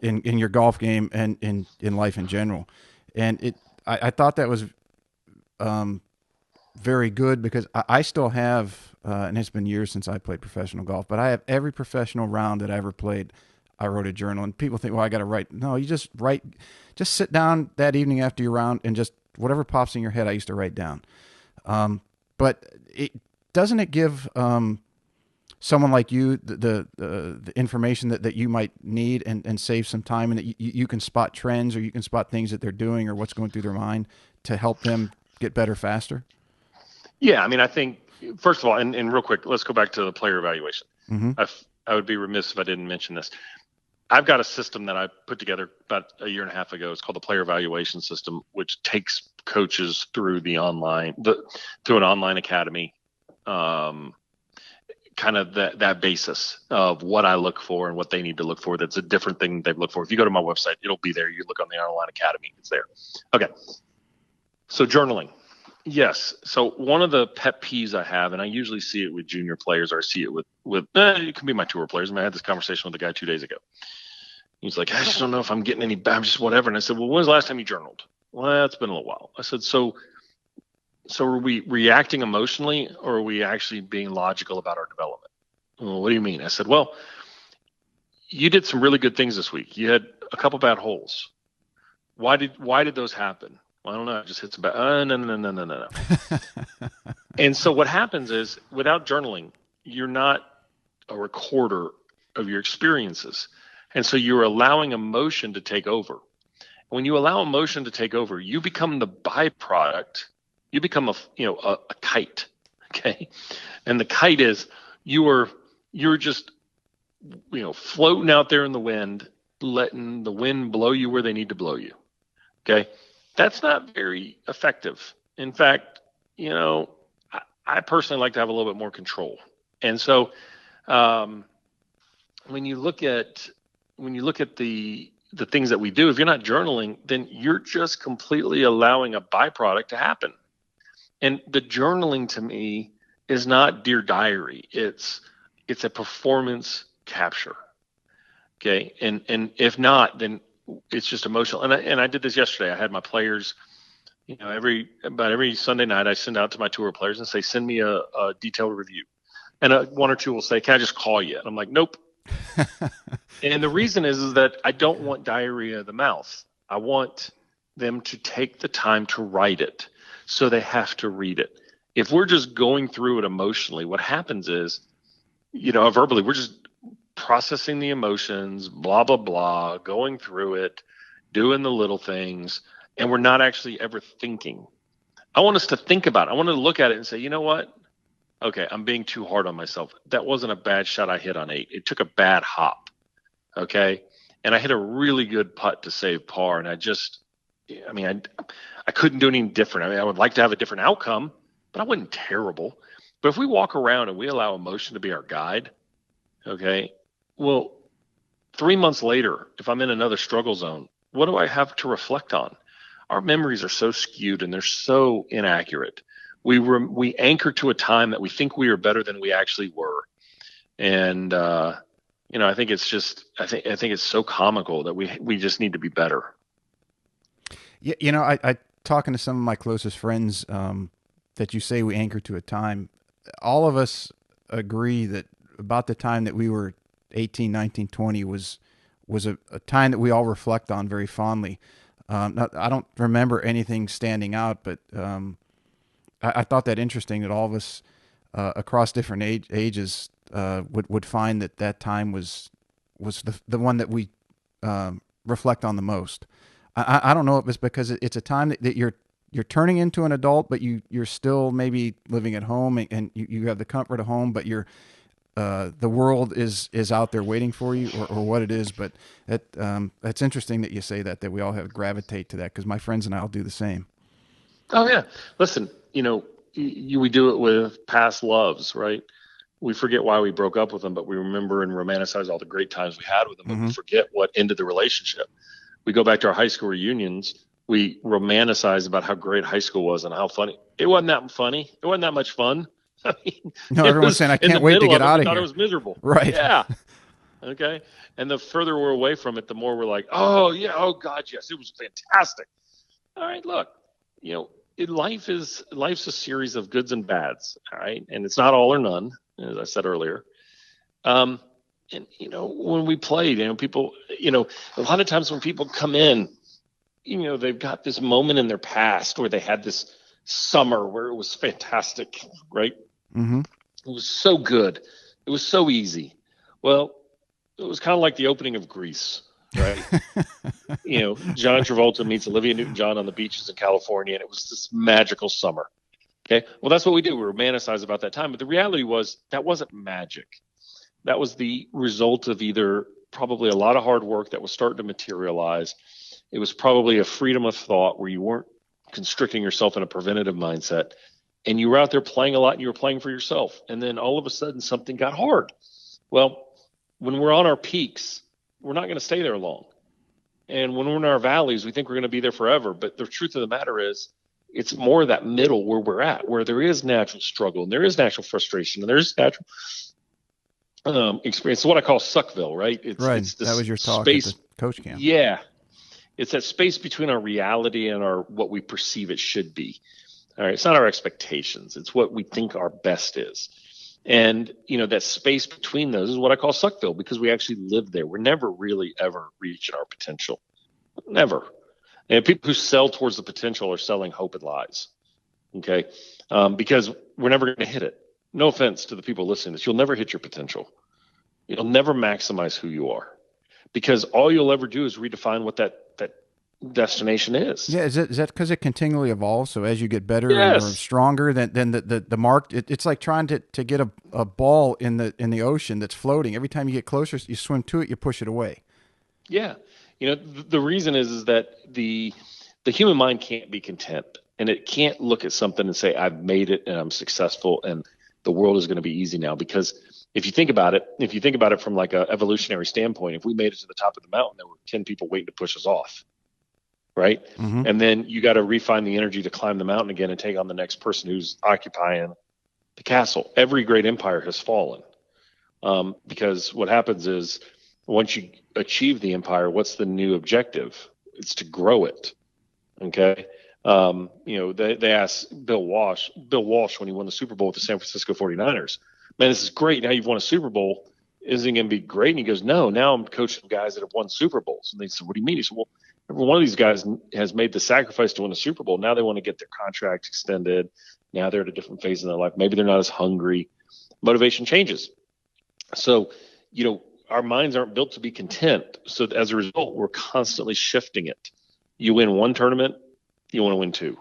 in your golf game and in life in general, and I thought that was very good because I still have and it's been years since I played professional golf, but I have every professional round that I ever played. I wrote a journal, and people think, well, I got to write. No, you just write. Just sit down that evening after your round and just whatever pops in your head. I used to write down. But doesn't it give someone like you the information that you might need and save some time, and that you can spot trends, or you can spot things that they're doing or what's going through their mind to help them get better faster? Yeah, I mean, I think first of all, and real quick, let's go back to the player evaluation. Mm-hmm. I would be remiss if I didn't mention this. I've got a system that I put together about a year and a half ago. It's called the player evaluation system, which takes coaches through through an online academy, kind of that basis of what I look for and what they need to look for. That's a different thing they look for. If you go to my website, it'll be there. You look on the online academy, it's there. Okay. So journaling. Yes. So one of the pet peeves I have, and I usually see it with junior players, or I see it with it can be my tour players. I mean, I had this conversation with a guy 2 days ago. He's like, I just don't know if I'm getting any, I'm just whatever. And I said, well, when was the last time you journaled? Well, it's been a little while. I said, so are we reacting emotionally, or are we actually being logical about our development? Well, what do you mean? I said, well, you did some really good things this week. You had a couple bad holes. Why did those happen? Well, I don't know. I just hit some bad. No. And so what happens is, without journaling, you're not a recorder of your experiences. And so you're allowing emotion to take over. When you allow emotion to take over, you become the byproduct. You become a kite. Okay. And the kite is you're just, floating out there in the wind, letting the wind blow you where they need to blow you. Okay. That's not very effective. In fact, I personally like to have a little bit more control. And so when you look at the things that we do, if you're not journaling, then you're just completely allowing a byproduct to happen. And the journaling to me is not Dear Diary. It's a performance capture. Okay. And if not, then it's just emotional. And I did this yesterday. I had my players, about every Sunday night, I send out to my tour players and say, send me a detailed review. And one or two will say, can I just call you? And I'm like, nope. And the reason is that I don't want diarrhea of the mouth. I want them to take the time to write it, so they have to read it. If we're just going through it emotionally, what happens is, verbally, we're just processing the emotions, blah, blah, blah, going through it, doing the little things, and we're not actually ever thinking. I want us to think about it. I want to look at it and say, you know what? Okay, I'm being too hard on myself. That wasn't a bad shot I hit on 8. It took a bad hop, okay? And I hit a really good putt to save par, and I couldn't do anything different. I would like to have a different outcome, but I wasn't terrible. But if we walk around and we allow emotion to be our guide, okay, well, 3 months later, if I'm in another struggle zone, what do I have to reflect on? Our memories are so skewed and they're so inaccurate. We anchor to a time that we think we are better than we actually were. And, I think it's just, I think it's so comical that we just need to be better. Yeah. I talking to some of my closest friends, that you say we anchor to a time. All of us agree that about the time that we were 18, 19, 20 was a time that we all reflect on very fondly. I don't remember anything standing out, but, I thought that interesting that all of us across different ages would find that time was the one that we reflect on the most. I don't know if it's because it's a time that you're turning into an adult, but you're still maybe living at home, and you have the comfort of home, but the world is out there waiting for you, or what it is. But that's interesting that you say that we all have gravitate to that, because my friends and I'll do the same. Oh yeah. Listen, we do it with past loves, right? We forget why we broke up with them, but we remember and romanticize all the great times we had with them, but we forget what ended the relationship. We go back to our high school reunions. We romanticize about how great high school was and how funny. It wasn't that funny. It wasn't that much fun. I mean, no, everyone's saying, I can't wait to get out of here. I thought it was miserable. Right. Yeah. Okay. And the further we're away from it, the more we're like, oh yeah, oh God, yes, it was fantastic. All right, look, life's a series of goods and bads. All right. And it's not all or none, as I said earlier. And when we played, people, a lot of times when people come in, they've got this moment in their past where they had this summer where it was fantastic, right? Mm-hmm. It was so good. It was so easy. Well, it was kind of like the opening of Grease, right? John Travolta meets Olivia Newton-John on the beaches in California, and it was this magical summer. Okay. Well, that's what we do. We romanticize about that time. But the reality was that wasn't magic. That was the result of either probably a lot of hard work that was starting to materialize. It was probably a freedom of thought where you weren't constricting yourself in a preventative mindset, and you were out there playing a lot, and you were playing for yourself. And then all of a sudden something got hard. Well, when we're on our peaks, we're not going to stay there long. And when we're in our valleys, we think we're going to be there forever. But the truth of the matter is, it's more that middle where we're at, where there is natural struggle and there is natural frustration and there is natural experience. It's what I call Suckville, right? It's this that was your talk space, at the coach camp. Yeah. It's that space between our reality and what we perceive it should be. All right. It's not our expectations. It's what we think our best is. And, that space between those is what I call Suckville, because we actually live there. We're never really ever reaching our potential. Never. And people who sell towards the potential are selling hope and lies. Okay. Because we're never going to hit it. No offense to the people listening to this. You'll never hit your potential. You'll never maximize who you are, because all you'll ever do is redefine what that destination is. Yeah. Is that because it continually evolves? So as you get better Yes. or stronger, then the mark, it's like trying to get a ball in the ocean that's floating. Every time you get closer, you swim to it, you push it away. Yeah. The reason is that the human mind can't be content, and it can't look at something and say, I've made it and I'm successful and the world is going to be easy now. Because if you think about it from like a evolutionary standpoint, if we made it to the top of the mountain, there were 10 people waiting to push us off. Right. Mm-hmm. And then you got to refine the energy to climb the mountain again and take on the next person who's occupying the castle. Every great empire has fallen. Because what happens is, once you achieve the empire, what's the new objective? It's to grow it. Okay. They asked Bill Walsh when he won the Super Bowl with the San Francisco 49ers, man, this is great. Now you've won a Super Bowl. Isn't it going to be great? And he goes, no, now I'm coaching guys that have won Super Bowls. And they said, what do you mean? He said, well, every one of these guys has made the sacrifice to win a Super Bowl. Now they want to get their contract extended. Now they're at a different phase in their life. Maybe they're not as hungry. Motivation changes. So, our minds aren't built to be content. So as a result, we're constantly shifting it. You win one tournament, you want to win two.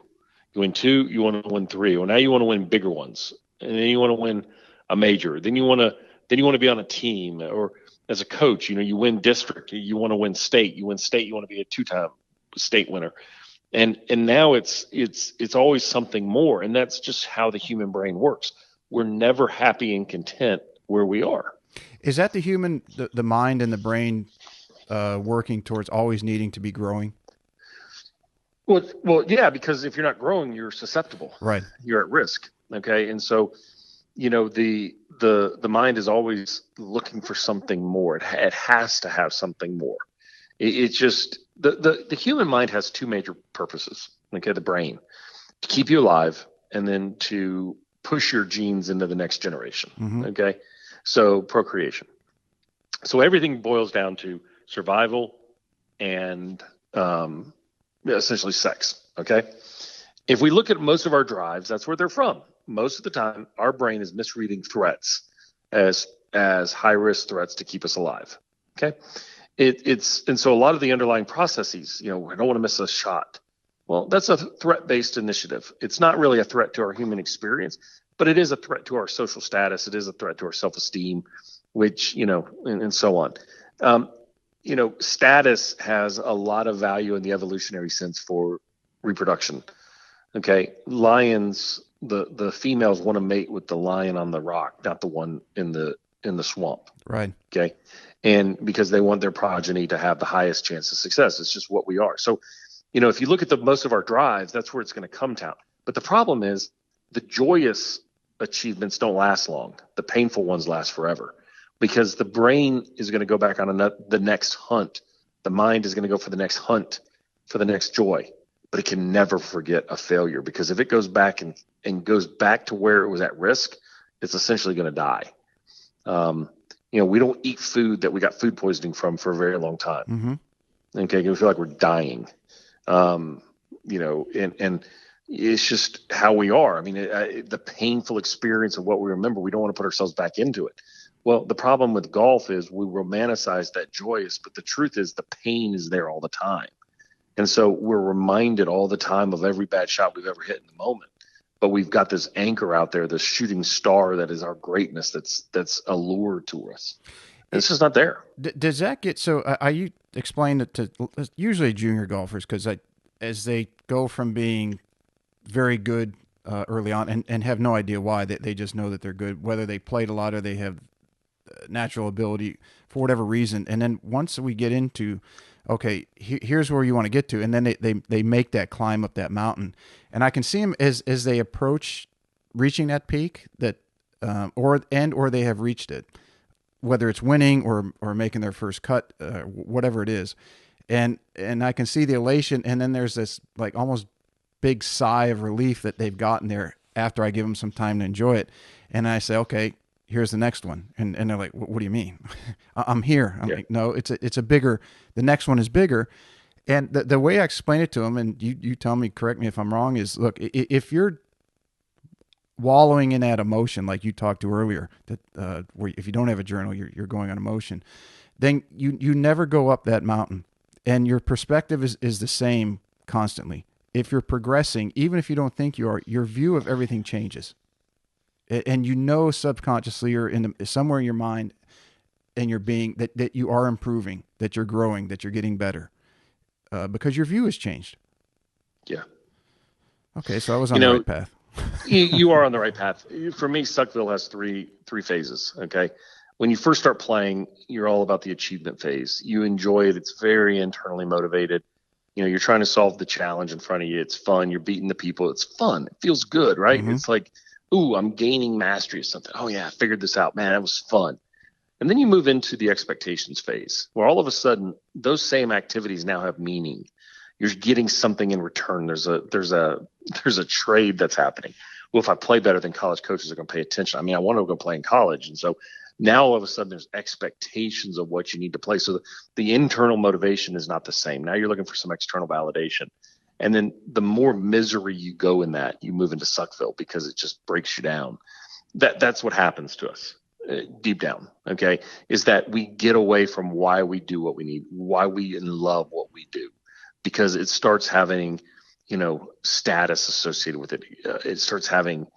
You win two, you want to win three. Well, now you want to win bigger ones. And then you want to win a major. Then you want to be on a team, or as a coach, you win district, you want to win state. You win state, you want to be a 2-time state winner. And now it's always something more. And that's just how the human brain works. We're never happy and content where we are. Is that the mind and the brain working towards always needing to be growing? Well, yeah, because if you're not growing, you're susceptible. Right. You're at risk. Okay. And so, the mind is always looking for something more. It has to have something more. It's just the human mind has two major purposes. Okay. The brain, to keep you alive, and then to push your genes into the next generation. Mm-hmm. Okay. So procreation. So everything boils down to survival and essentially sex. Okay. If we look at most of our drives, that's where they're from. Most of the time, our brain is misreading threats as high risk threats to keep us alive. Okay. And so a lot of the underlying processes, I don't want to miss a shot. Well, that's a threat-based initiative. It's not really a threat to our human experience, but it is a threat to our social status. It is a threat to our self-esteem, which, and so on. Status has a lot of value in the evolutionary sense for reproduction. Okay. Lions, the females want to mate with the lion on the rock, not the one in the swamp. Right. Okay. And because they want their progeny to have the highest chance of success. It's just what we are. So, if you look at most of our drives, that's where it's going to come down. But the problem is the joyous achievements don't last long. The painful ones last forever, because the brain is going to go back on the next hunt. The mind is going to go for the next hunt, for the next joy, but it can never forget a failure, because if it goes back and goes back to where it was at risk, it's essentially going to die. We don't eat food that we got food poisoning from for a very long time. Mm-hmm. Okay. We feel like we're dying. And it's just how we are. I mean, the painful experience of what we remember, we don't want to put ourselves back into it. Well, the problem with golf is we romanticize that joyous, but the truth is the pain is there all the time. And so we're reminded all the time of every bad shot we've ever hit in the moment. But we've got this anchor out there, this shooting star that is our greatness that's a lure to us. And it's just not there. Does that get so? You explain it to usually junior golfers, because as they go from being very good early on and have no idea why, they just know that they're good, whether they played a lot or they have natural ability for whatever reason. And then once we get into, okay, here's where you want to get to, and then they make that climb up that mountain, and I can see them as they approach reaching that peak, that or they have reached it, whether it's winning or making their first cut, whatever it is, and I can see the elation, and then there's this like almost big sigh of relief that they've gotten there after I give them some time to enjoy it, and I say, okay, here's the next one. And they're like, what do you mean? I'm here. I'm like, no, it's a bigger, the next one is bigger. And the way I explain it to them, and you tell me, correct me if I'm wrong, is look, if you're wallowing in that emotion, like you talked to earlier, that where if you don't have a journal, you're going on emotion, then you never go up that mountain, and your perspective is the same constantly. If you're progressing, even if you don't think you are, your view of everything changes. And subconsciously or somewhere in your mind and your being that you are improving, that you're growing, that you're getting better, because your view has changed. Yeah. Okay, so I was on the right path. You are on the right path. For me, Suckville has three phases. Okay, when you first start playing, you're all about the achievement phase. You enjoy it. It's very internally motivated. You're trying to solve the challenge in front of you. It's fun. You're beating the people. It's fun. It feels good, right? Mm-hmm. It's like, ooh, I'm gaining mastery of something. Oh yeah, I figured this out, man. That was fun. And then you move into the expectations phase, where all of a sudden those same activities now have meaning. You're getting something in return. There's a trade that's happening. Well, if I play better, then college coaches are going to pay attention. I mean, I want to go play in college, and so now all of a sudden there's expectations of what you need to play. So the internal motivation is not the same. Now you're looking for some external validation. And then the more misery you go in that, you move into Suckville, because it just breaks you down. That's what happens to us deep down, okay, is that we get away from why we do what we need, why we love what we do, because it starts having, status associated with it. It starts having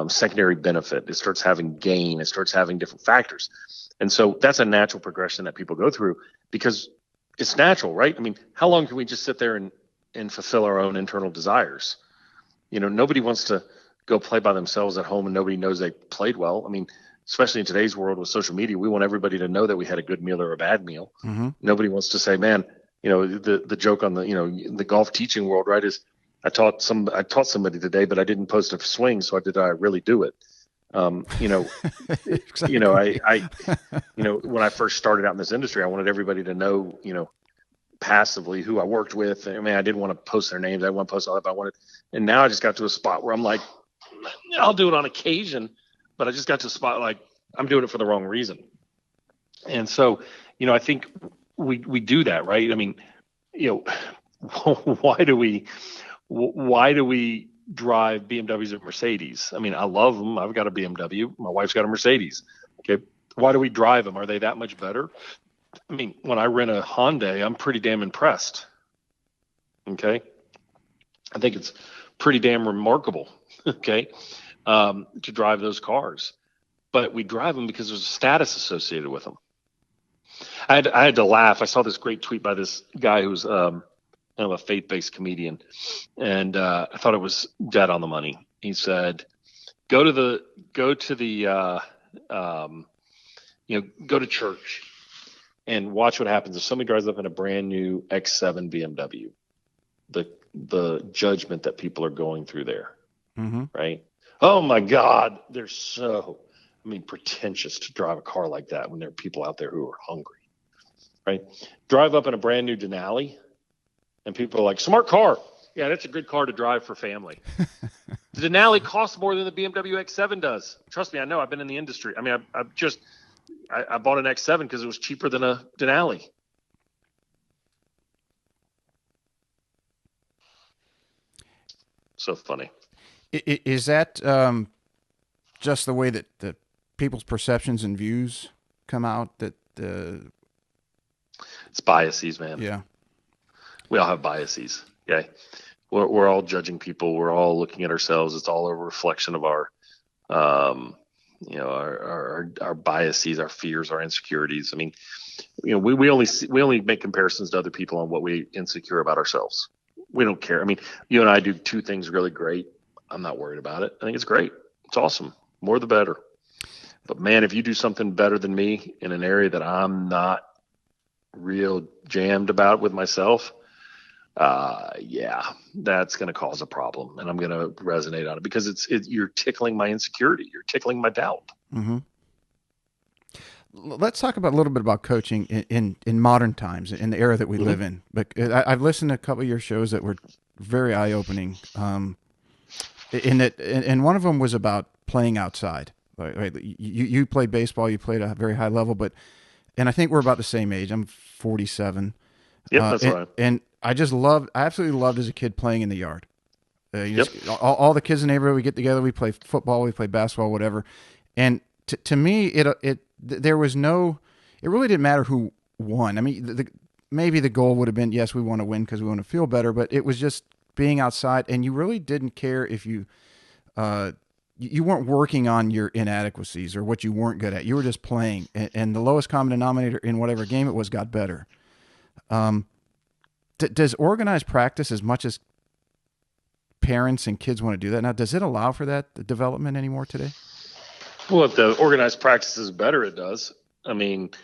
secondary benefit. It starts having gain. It starts having different factors. And so that's a natural progression that people go through, because it's natural, right? I mean, how long can we just sit there and fulfill our own internal desires? Nobody wants to go play by themselves at home and nobody knows they played well. I mean, especially in today's world with social media, we want everybody to know that we had a good meal or a bad meal. Mm-hmm. Nobody wants to say, man, the joke on the golf teaching world, right, is I taught somebody today, but I didn't post a swing. So I really do it. Exactly. When I first started out in this industry, I wanted everybody to know, passively who I worked with. I mean, I didn't want to post their names. I didn't want to post all that, but I wanted, and now I just got to a spot where I'm like, I'll do it on occasion, but I just got to a spot like I'm doing it for the wrong reason. And so, I think we do that, right? I mean, why do we drive BMWs or Mercedes? I mean, I love them. I've got a BMW. My wife's got a Mercedes. Okay. Why do we drive them? Are they that much better? I mean, when I rent a Hyundai, I'm pretty damn impressed. Okay. I think it's pretty damn remarkable, okay, to drive those cars. But we drive them because there's a status associated with them. I had to laugh. I saw this great tweet by this guy who's kind of a faith-based comedian, and I thought it was dead on the money. He said, go to church and watch what happens if somebody drives up in a brand new X7 BMW. The judgment that people are going through there, right? Oh my God, they're so, pretentious to drive a car like that when there are people out there who are hungry, right? Drive up in a brand new Denali, and people are like, smart car. Yeah, that's a good car to drive for family. The Denali costs more than the BMW X7 does. Trust me, I know. I've been in the industry. I bought an X7 because it was cheaper than a Denali. So funny. Is that just the way that the people's perceptions and views come out? That it's biases, man. Yeah, we all have biases. Okay, we're all judging people. We're all looking at ourselves. It's all a reflection of our biases, our fears, our insecurities. We only make comparisons to other people on what we insecure about ourselves. We don't care. You and I do two things really great. I'm not worried about it. I think it's great. It's awesome. More the better. But man, if you do something better than me in an area that I'm not real jammed about with myself, that's going to cause a problem, and I'm going to resonate on it because you're tickling my insecurity. You're tickling my doubt. Mm-hmm. Let's talk a little bit about coaching in modern times, in the era that we live in. But I've listened to a couple of your shows that were very eye-opening. And one of them was about playing outside. Right? You played baseball. You played at a very high level, and I think we're about the same age. I'm 47. Yep, that's right. And I absolutely loved as a kid playing in the yard. All the kids in the neighborhood, we get together, we play football, we play basketball, whatever. And to me, there was no, it really didn't matter who won. Maybe the goal would have been, yes, we want to win because we want to feel better, but it was just being outside, and you really didn't care if you weren't working on your inadequacies or what you weren't good at. You were just playing, and the lowest common denominator in whatever game it was got better. Does organized practice, as much as parents and kids want to do that now, does it allow for that development anymore today? Well, if the organized practice is better, it does. But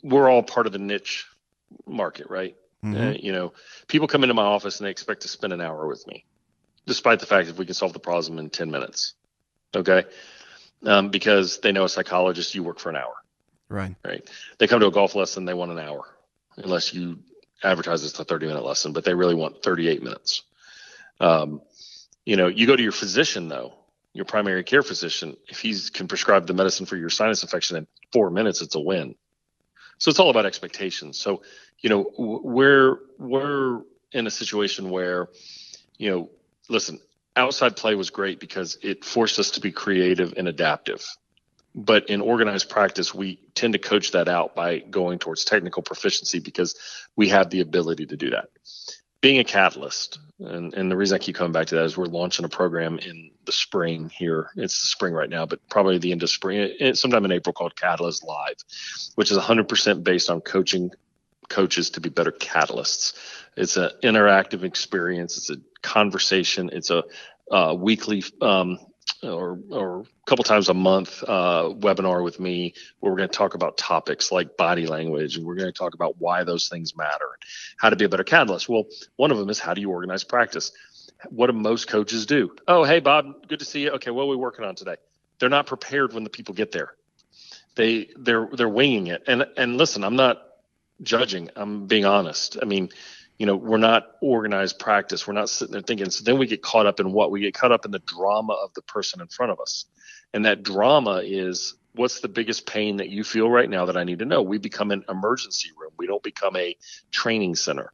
we're all part of the niche market, right? Mm-hmm. People come into my office and they expect to spend an hour with me, despite the fact that we can solve the problem in 10 minutes. Okay. Because they know a psychologist, you work for an hour. Right. They come to a golf lesson, they want an hour, unless you advertise it's a 30-minute lesson, but they really want 38 minutes. You go to your physician, though, your primary care physician, if he can prescribe the medicine for your sinus infection in 4 minutes, it's a win. So it's all about expectations. So, we're in a situation where, listen, outside play was great because it forced us to be creative and adaptive. But in organized practice, we tend to coach that out by going towards technical proficiency because we have the ability to do that. Being a catalyst, and the reason I keep coming back to that is we're launching a program in the spring here. It's the spring right now, but probably the end of spring, sometime in April, called Catalyst Live, which is 100% based on coaching coaches to be better catalysts. It's an interactive experience. It's a conversation. It's a weekly or a couple times a month webinar with me where we're going to talk about topics like body language, and we're going to talk about why those things matter and how to be a better catalyst. Well, one of them is, how do you organize practice? What do most coaches do? Oh, hey, Bob, good to see you. Okay, what are we working on today? They're not prepared when the people get there. They're winging it. And listen, I'm not judging. I'm being honest. We're not organized practice. We're not sitting there thinking. So then we get caught up in what? We get caught up in the drama of the person in front of us. And that drama is, what's the biggest pain that you feel right now that I need to know? We become an emergency room. We don't become a training center.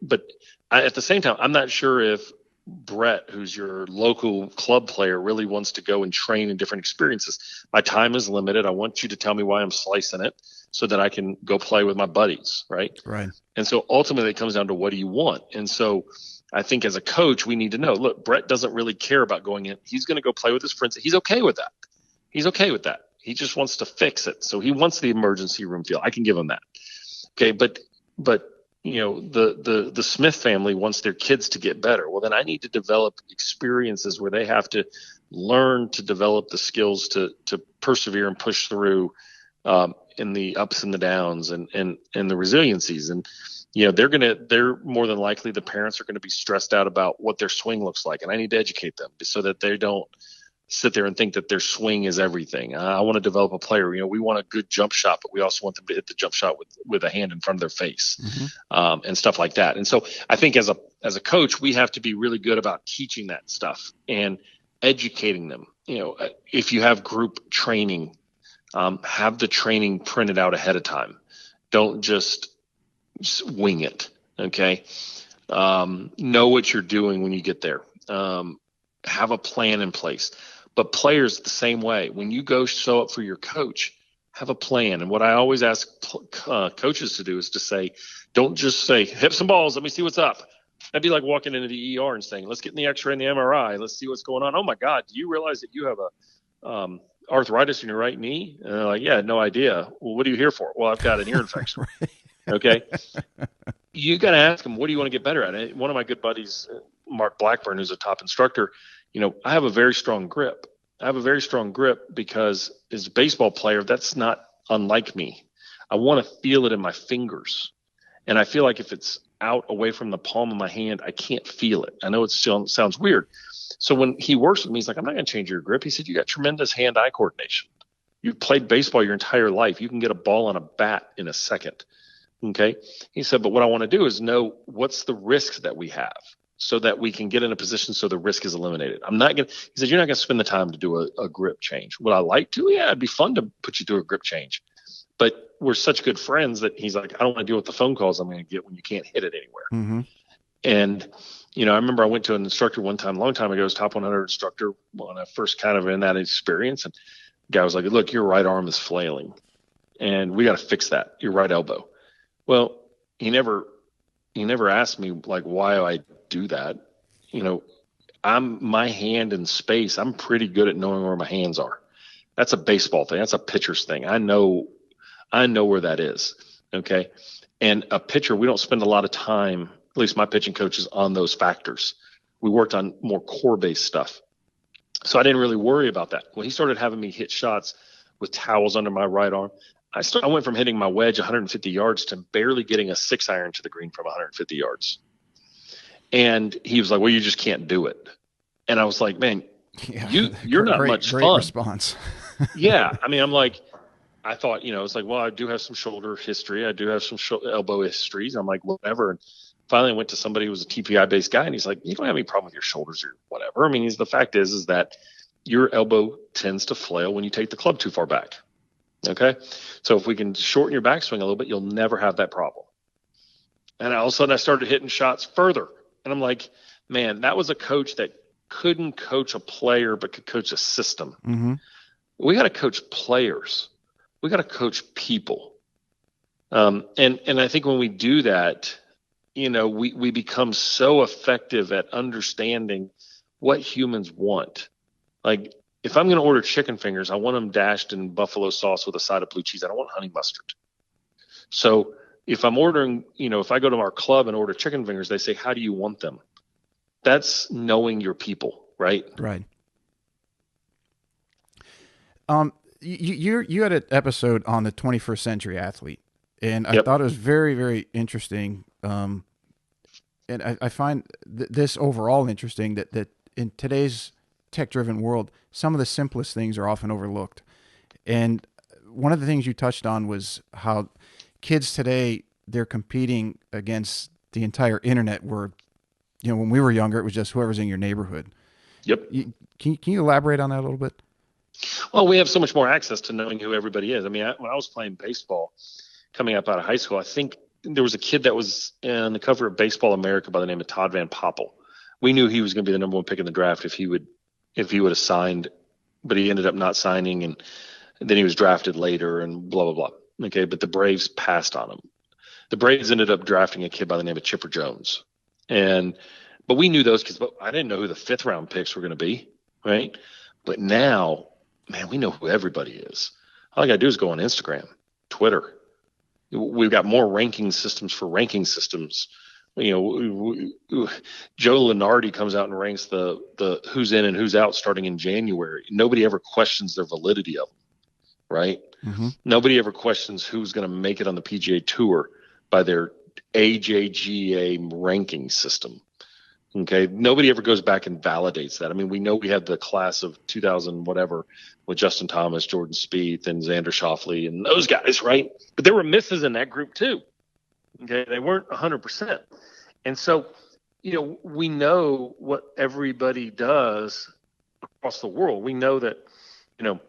But at the same time, I'm not sure if Bhrett, who's your local club player, really wants to go and train in different experiences. My time is limited. I want you to tell me why I'm slicing it so that I can go play with my buddies, right? Right. And so ultimately it comes down to, what do you want? And so I think as a coach, we need to know, look, Bhrett doesn't really care about going in. He's going to go play with his friends. He's okay with that. He's okay with that. He just wants to fix it. So he wants the emergency room feel. I can give him that. Okay. But the Smith family wants their kids to get better. Well, then I need to develop experiences where they have to learn to develop the skills to persevere and push through in the ups and the downs and the resiliencies. And, they're more than likely, the parents are going to be stressed out about what their swing looks like. And I need to educate them so that they don't sit there and think that their swing is everything. I want to develop a player. We want a good jump shot, but we also want them to hit the jump shot with a hand in front of their face, and stuff like that. And so I think as a coach, we have to be really good about teaching that stuff and educating them. If you have group training, have the training printed out ahead of time. Don't just wing it. Okay. Know what you're doing when you get there. Have a plan in place. But players the same way. When you go show up for your coach, have a plan. And what I always ask coaches to do is to say, don't just say, hit some balls, let me see what's up. That'd be like walking into the ER and saying, let's get in the X-ray and the MRI. Let's see what's going on. Oh, my God, do you realize that you have a arthritis in your right knee? And they're like, yeah, no idea. Well, what are you here for? Well, I've got an ear infection. Okay. You got to ask them, what do you want to get better at? One of my good buddies, Mark Blackburn, who's a top instructor, I have a very strong grip. I have a very strong grip because as a baseball player, that's not unlike me. I want to feel it in my fingers. And I feel like if it's out away from the palm of my hand, I can't feel it. I know it sounds weird. So when he works with me, he's like, I'm not going to change your grip. He said, you got tremendous hand-eye coordination. You've played baseball your entire life. You can get a ball on a bat in a second. Okay. He said, but what I want to do is know what's the risks that we have, so that we can get in a position so the risk is eliminated. He said, you're not going to spend the time to do a grip change. Would I like to? Yeah, it'd be fun to put you through a grip change. But we're such good friends that he's like, I don't want to deal with the phone calls I'm going to get when you can't hit it anywhere. Mm-hmm. And, I remember I went to an instructor one time, a long time ago, it was top 100 instructor when I first kind of in that experience. And the guy was like, look, your right arm is flailing and we got to fix that. Your right elbow. Well, he never asked me like why I do that. My hand in space, I'm pretty good at knowing where my hands are. That's a baseball thing. That's a pitcher's thing. I know where that is. Okay. And a pitcher, we don't spend a lot of time, at least my pitching coaches, on those factors. We worked on more core based stuff. So I didn't really worry about that. When he started having me hit shots with towels under my right arm, I went from hitting my wedge 150 yards to barely getting a 6-iron to the green from 150 yards. And he was like, well, you just can't do it. And I was like, man, you're not much fun. Great response. Yeah. I mean, I thought, it's like, well, I do have some shoulder history. I do have some elbow histories. I'm like, whatever. And finally I went to somebody who was a TPI based guy, and he's like, you don't have any problem with your shoulders or whatever. I mean, the fact is that your elbow tends to flail when you take the club too far back. Okay. So if we can shorten your backswing a little bit, you'll never have that problem. And all of a sudden I started hitting shots further. And I'm like, man, that was a coach that couldn't coach a player, but could coach a system. Mm-hmm. We got to coach players. We got to coach people. And I think when we do that, we become so effective at understanding what humans want. Like, if I'm going to order chicken fingers, I want them dashed in buffalo sauce with a side of blue cheese. I don't want honey mustard. So if I'm ordering, if I go to our club and order chicken fingers, they say, how do you want them? That's knowing your people, right? Right. You had an episode on the 21st century athlete, and I thought it was very, very interesting. And I find this overall interesting that in today's tech-driven world, some of the simplest things are often overlooked. And one of the things you touched on was how kids today, they're competing against the entire internet, where, when we were younger, it was just whoever's in your neighborhood. Yep. Can you elaborate on that a little bit? Well, we have so much more access to knowing who everybody is. I mean, when I was playing baseball coming up out of high school, I think there was a kid that was on the cover of Baseball America by the name of Todd Van Poppel. we knew he was going to be the number one pick in the draft if he would have signed, but he ended up not signing, and then he was drafted later and blah, blah, blah. Okay. But the Braves passed on him. The Braves ended up drafting a kid by the name of Chipper Jones. But we knew those kids, but I didn't know who the 5th round picks were going to be. Right. But now, man, we know who everybody is. All I got to do is go on Instagram, Twitter. We've got more ranking systems for ranking systems. You know, Joe Lunardi comes out and ranks the who's in and who's out starting in January. Nobody ever questions their validity of them, right? Mm-hmm. Nobody ever questions who's going to make it on the PGA Tour by their AJGA ranking system. Okay, nobody ever goes back and validates that. I mean, we know we had the class of 2000 whatever with Justin Thomas, Jordan Spieth, and Xander Schauffele, and those guys, right? But there were misses in that group too. Okay, they weren't 100%. And so, you know, we know what everybody does across the world. We know that, you know,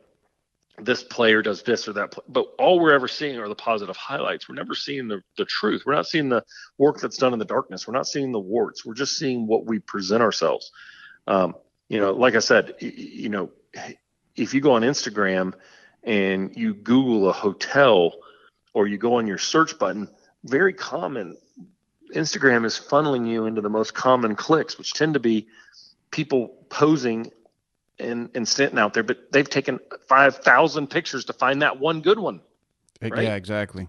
this player does this or that, but all we're ever seeing are the positive highlights. We're never seeing the truth. We're not seeing the work that's done in the darkness. We're not seeing the warts. We're just seeing what we present ourselves. You know, like I said, you know, if you go on Instagram and you Google a hotel or you go on your search button, very common, Instagram is funneling you into the most common clicks, which tend to be people posing and standing out there, but they've taken 5,000 pictures to find that one good one. Right? Yeah, exactly.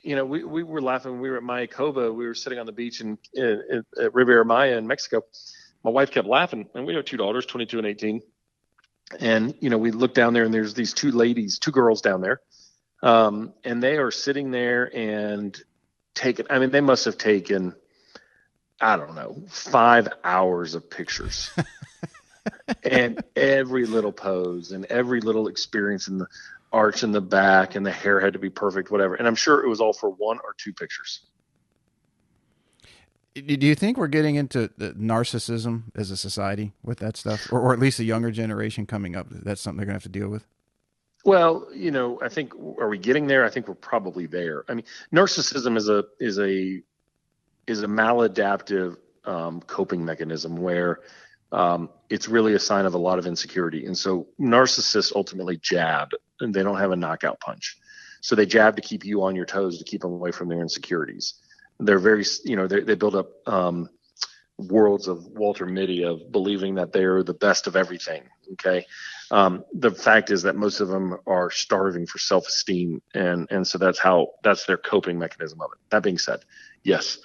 You know, we were laughing when we were at Mayakoba. We were sitting on the beach at Riviera Maya in Mexico. My wife kept laughing, and we have 2 daughters, 22 and 18. And, you know, we look down there, and there's these 2 girls down there. And they are sitting there and they must have taken, I don't know, 5 hours of pictures. And every little pose and every little experience in the arch in the back and the hair had to be perfect, whatever. And I'm sure it was all for 1 or 2 pictures. Do you think we're getting into narcissism as a society with that stuff, or at least the younger generation coming up? That's something they're going to have to deal with. Well, you know, I think, are we getting there? I think we're probably there. I mean, narcissism is a maladaptive coping mechanism where it's really a sign of a lot of insecurity. And so narcissists ultimately jab, and they don't have a knockout punch. So they jab to keep you on your toes, to keep them away from their insecurities. They're very, you know, they build up worlds of Walter Mitty of believing that they're the best of everything. Okay. The fact is that most of them are starving for self-esteem. And so that's their coping mechanism of it. That being said, yes.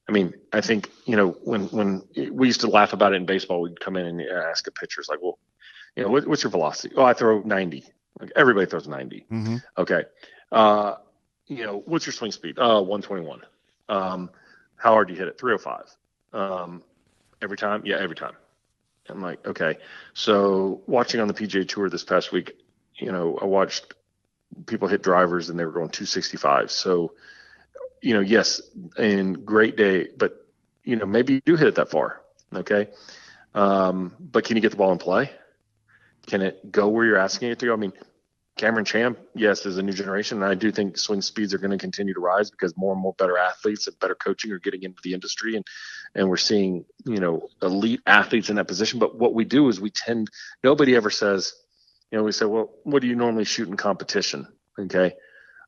I mean, I think, you know, when we used to laugh about it in baseball, we'd come in and ask a pitcher, it's like, well, you know, what's your velocity? Oh, I throw 90. Like everybody throws 90. Mm-hmm. Okay. You know, what's your swing speed? 121. How hard do you hit it? 305. Every time? Yeah, every time. I'm like, okay. So watching on the PGA Tour this past week, you know, I watched people hit drivers and they were going 265. So, you know, yes, in great day, but, you know, maybe you do hit it that far. Okay. But can you get the ball in play? Can it go where you're asking it to go? I mean, Cameron Champ, yes, there's a new generation. And I do think swing speeds are going to continue to rise because more and more better athletes and better coaching are getting into the industry. And we're seeing, you know, elite athletes in that position. But what we do is nobody ever says, you know, we say, well, what do you normally shoot in competition? Okay.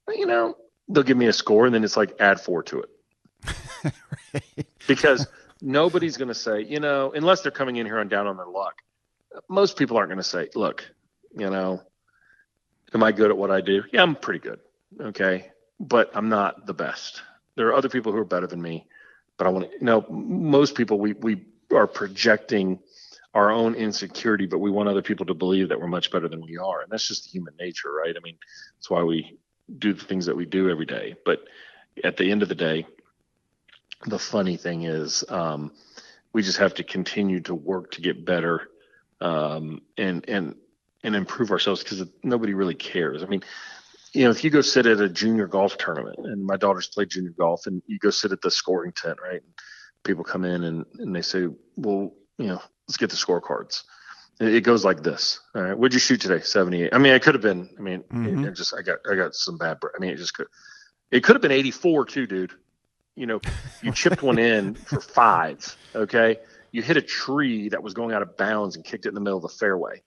Well, you know, they'll give me a score and then it's like add 4 to it. Right. Because nobody's going to say, you know, unless they're coming in here on down on their luck. Most people aren't going to say, look, you know, am I good at what I do? Yeah, I'm pretty good. Okay. But I'm not the best. There are other people who are better than me, but I want to, you know, most people, we are projecting our own insecurity, but we want other people to believe that we're much better than we are. And that's just human nature, right? I mean, that's why we do the things that we do every day. But at the end of the day, the funny thing is, we just have to continue to work to get better, and improve ourselves because nobody really cares. I mean, you know, if you go sit at a junior golf tournament, and my daughters play junior golf, and you go sit at the scoring tent, right? And people come in and they say, well, you know, let's get the scorecards. It goes like this. All right. What'd you shoot today? 78. I mean, it could have been, I mean, I got some bad, I mean, it could have been 84 too, dude. you chipped one in for 5. Okay. You hit a tree that was going out of bounds and kicked it in the middle of the fairway.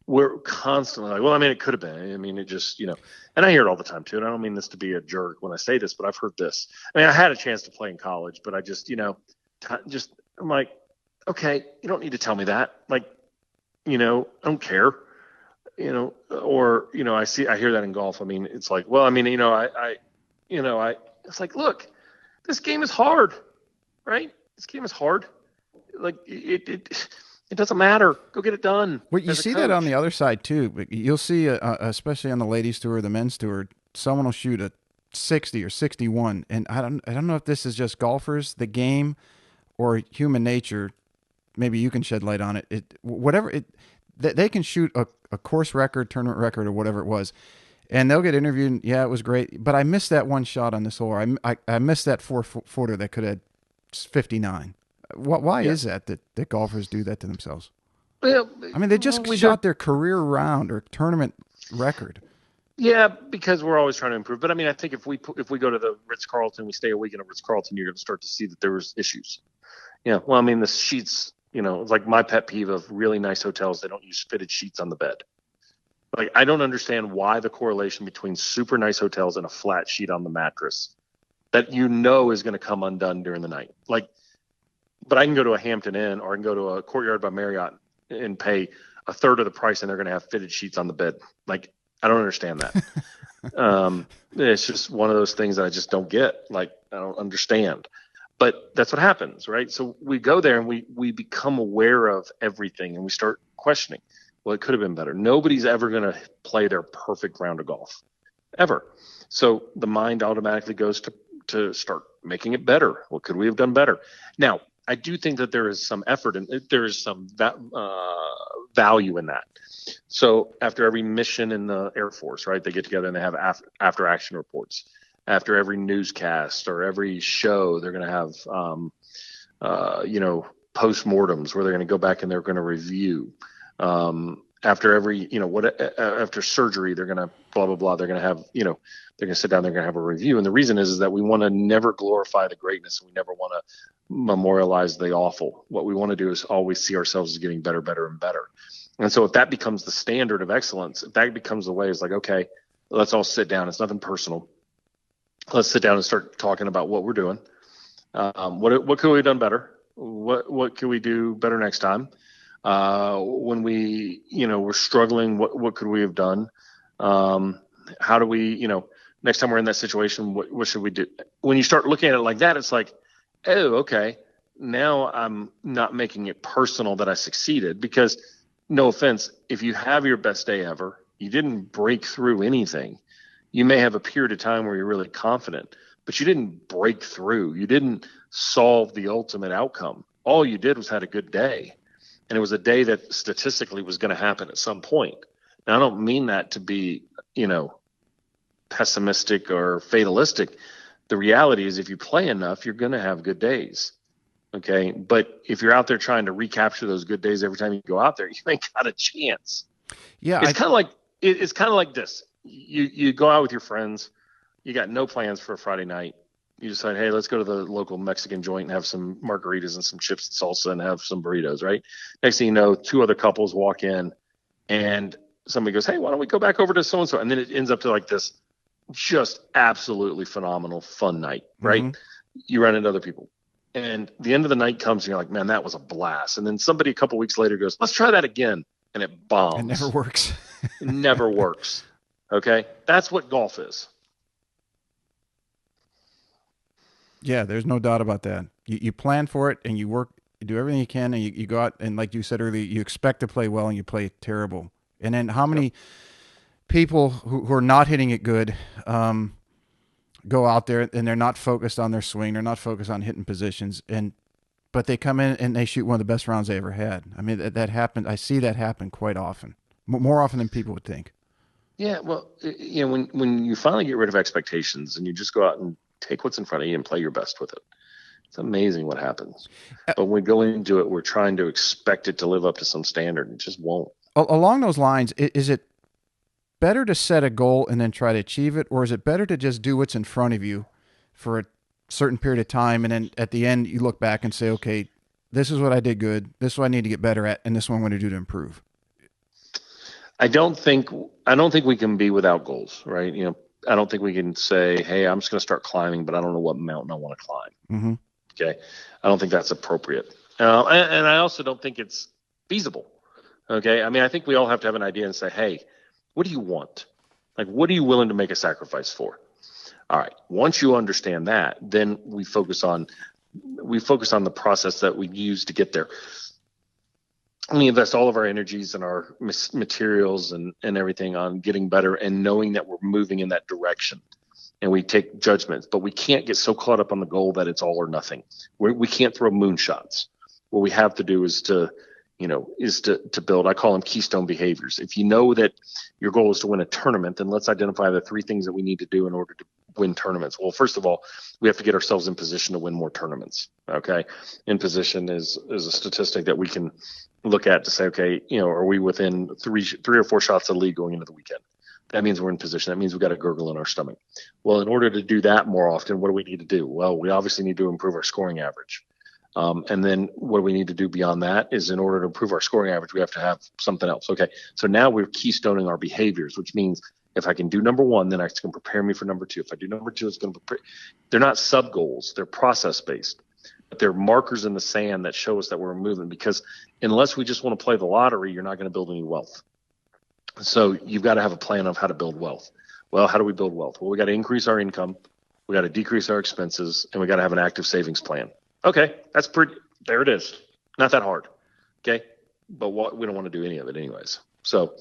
We're constantly like, well, I mean, it could have been. I mean, it just, and I hear it all the time too. And I don't mean this to be a jerk when I say this, but I've heard this. I mean, I had a chance to play in college, but I just, I'm like, okay, you don't need to tell me that. Like, I don't care, or, I hear that in golf. I mean, it's like, well, I mean, it's like, look, this game is hard, right? This game is hard. Like it doesn't matter. Go get it done. Well, you see that on the other side too. But you'll see, especially on the ladies' tour, the men's tour, someone will shoot a 60 or 61, and I don't know if this is just golfers, the game, or human nature. Maybe you can shed light on it. They can shoot a course record, tournament record, or whatever it was, and they'll get interviewed. And, yeah, it was great, but I missed that one shot on this hole. I missed that 4-footer that could have 59. Why is that golfers do that to themselves? Well, I mean, they just shot their career round or tournament record. Yeah, because we're always trying to improve. But I mean, I think if we go to the Ritz-Carlton, we stay a week in a Ritz-Carlton, you're going to start to see that there was issues. Yeah. Well, I mean, the sheets, it's like my pet peeve of really nice hotels. They don't use fitted sheets on the bed. Like, I don't understand why the correlation between super nice hotels and a flat sheet on the mattress that is going to come undone during the night. Like, but I can go to a Hampton Inn or I can go to a Courtyard by Marriott and pay a third of the price, and they're going to have fitted sheets on the bed. Like, I don't understand that. It's just one of those things that I just don't get. Like, I don't understand. But that's what happens, right? So we go there and we become aware of everything, and we start questioning. Well, it could have been better. Nobody's ever going to play their perfect round of golf, ever. So the mind automatically goes to start making it better. What could we have done better? Now, I do think that there is some effort and there is some value in that. So after every mission in the Air Force, right, they get together and they have after action reports. After every newscast or every show, they're going to have, postmortems where they're going to go back and they're going to review. After every, after surgery, they're going to blah, blah, blah. They're going to have, they're going to sit down, they're going to have a review. And the reason is that we want to never glorify the greatness. We never want to memorialize the awful. What we want to do is always see ourselves as getting better, better, and better. And so if that becomes the standard of excellence, if that becomes the way, it's like, okay, let's all sit down. It's nothing personal. Let's sit down and start talking about what we're doing. What could we have done better? What can we do better next time? When we, we're struggling, what could we have done? How do we, next time we're in that situation, what should we do? When you start looking at it like that, it's like, oh, okay, now I'm not making it personal that I succeeded, because no offense, if you have your best day ever, you didn't break through anything. You may have a period of time where you're really confident, but you didn't break through. You didn't solve the ultimate outcome. All you did was had a good day. And it was a day that statistically was going to happen at some point. Now, I don't mean that to be, pessimistic or fatalistic. The reality is if you play enough, you're going to have good days. Okay. But if you're out there trying to recapture those good days every time you go out there, you ain't got a chance. Yeah. It's kind of like this. You go out with your friends. You got no plans for a Friday night. You decide, hey, let's go to the local Mexican joint and have some margaritas and some chips and salsa and have some burritos, right? Next thing you know, 2 other couples walk in and somebody goes, hey, why don't we go back over to so-and-so? And then it ends up to like this just absolutely phenomenal fun night, right? Mm-hmm. You run into other people. And the end of the night comes and you're like, man, that was a blast. And then somebody a couple weeks later goes, let's try that again. And it bombs. It never works. It never works. Okay? That's what golf is. Yeah, there's no doubt about that. You plan for it and you work, you do everything you can, and you go out and, like you said earlier, you expect to play well and you play terrible. And then how many people who are not hitting it good go out there and they're not focused on their swing, they're not focused on hitting positions, but they come in and they shoot one of the best rounds they ever had. I mean, that happened. I see that happen quite often, more often than people would think. Yeah, well, when you finally get rid of expectations and you just go out and take what's in front of you and play your best with it, it's amazing what happens. But when we go into it, we're trying to expect it to live up to some standard. It just won't. Along those lines, is it better to set a goal and then try to achieve it, or is it better to just do what's in front of you for certain period of time, and then at the end you look back and say, okay, this is what I did good, this is what I need to get better at, and this is what I'm going to do to improve? I don't think we can be without goals, right? I don't think we can say, hey, I'm just going to start climbing, but I don't know what mountain I want to climb. Mm-hmm. Okay. I don't think that's appropriate. And I also don't think it's feasible. Okay. I mean, I think we all have to have an idea and say, hey, what do you want? Like, what are you willing to make a sacrifice for? All right. Once you understand that, then we focus on the process that we use to get there. We invest all of our energies and our materials and everything on getting better and knowing that we're moving in that direction. And we take judgments, but we can't get so caught up on the goal that it's all or nothing. We can't throw moonshots. What we have to do is to build, I call them keystone behaviors. If you know that your goal is to win a tournament, then let's identify the 3 things that we need to do in order to win tournaments. Well, first of all, we have to get ourselves in position to win more tournaments. Okay. In position is a statistic that we can look at to say, okay, are we within three or 4 shots of the lead going into the weekend? That means we're in position. That means we've got a gurgle in our stomach. Well, in order to do that more often, what do we need to do? Well, we obviously need to improve our scoring average. And then what we need to do beyond that is, in order to improve our scoring average, we have to have something else. Okay. So now we're keystoning our behaviors, which means if I can do number 1, then it's going to prepare me for number 2. If I do number 2, it's going to prepare. They're not sub goals. They're process based. But they're markers in the sand that show us that we're moving, because unless we just want to play the lottery, you're not going to build any wealth. So you've got to have a plan of how to build wealth. Well, how do we build wealth? Well, we got to increase our income. We got to decrease our expenses, and we got to have an active savings plan. Okay. There it is. Not that hard. Okay. But we don't want to do any of it anyways. So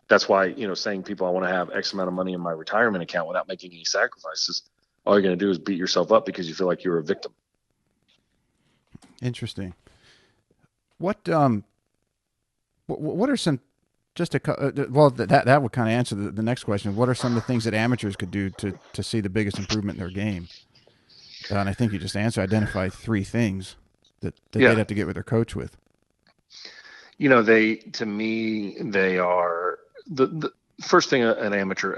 that's why, saying people, I want to have X amount of money in my retirement account without making any sacrifices, all you're going to do is beat yourself up because you feel like you're a victim. Interesting. What are some, that would kind of answer the next question. What are some of the things that amateurs could do to see the biggest improvement in their game? And I think you just identify 3 things that they'd have to get with their coach with. They are the first thing an amateur,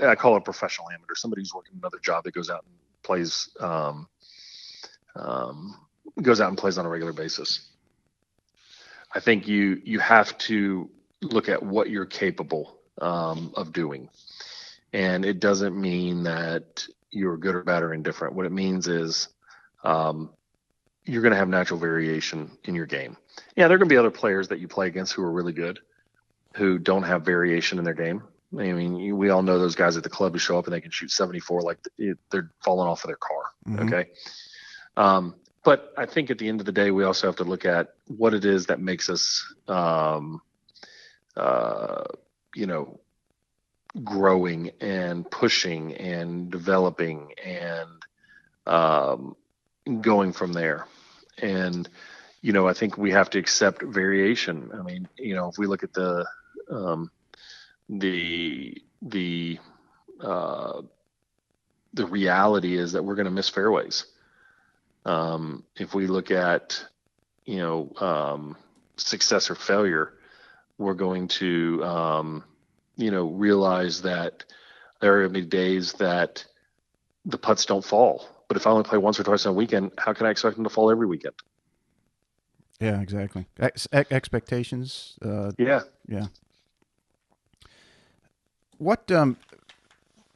I call it a professional amateur, somebody who's working another job that goes out and plays, on a regular basis. I think you have to look at what you're capable of doing. And it doesn't mean that you're good or bad or indifferent. What it means is you're going to have natural variation in your game. Yeah, there are going to be other players that you play against who are really good, who don't have variation in their game. I mean, we all know those guys at the club who show up and they can shoot 74 like they're falling off of their car. Mm-hmm. Okay. But I think at the end of the day, we also have to look at what it is that makes us, growing and pushing and developing and going from there. And, I think we have to accept variation. I mean, if we look at the reality is that we're going to miss fairways. If we look at, success or failure, we're going to, realize that there are going to be days that the putts don't fall. But if I only play once or twice on a weekend, how can I expect them to fall every weekend? Yeah, exactly. Expectations. Yeah. What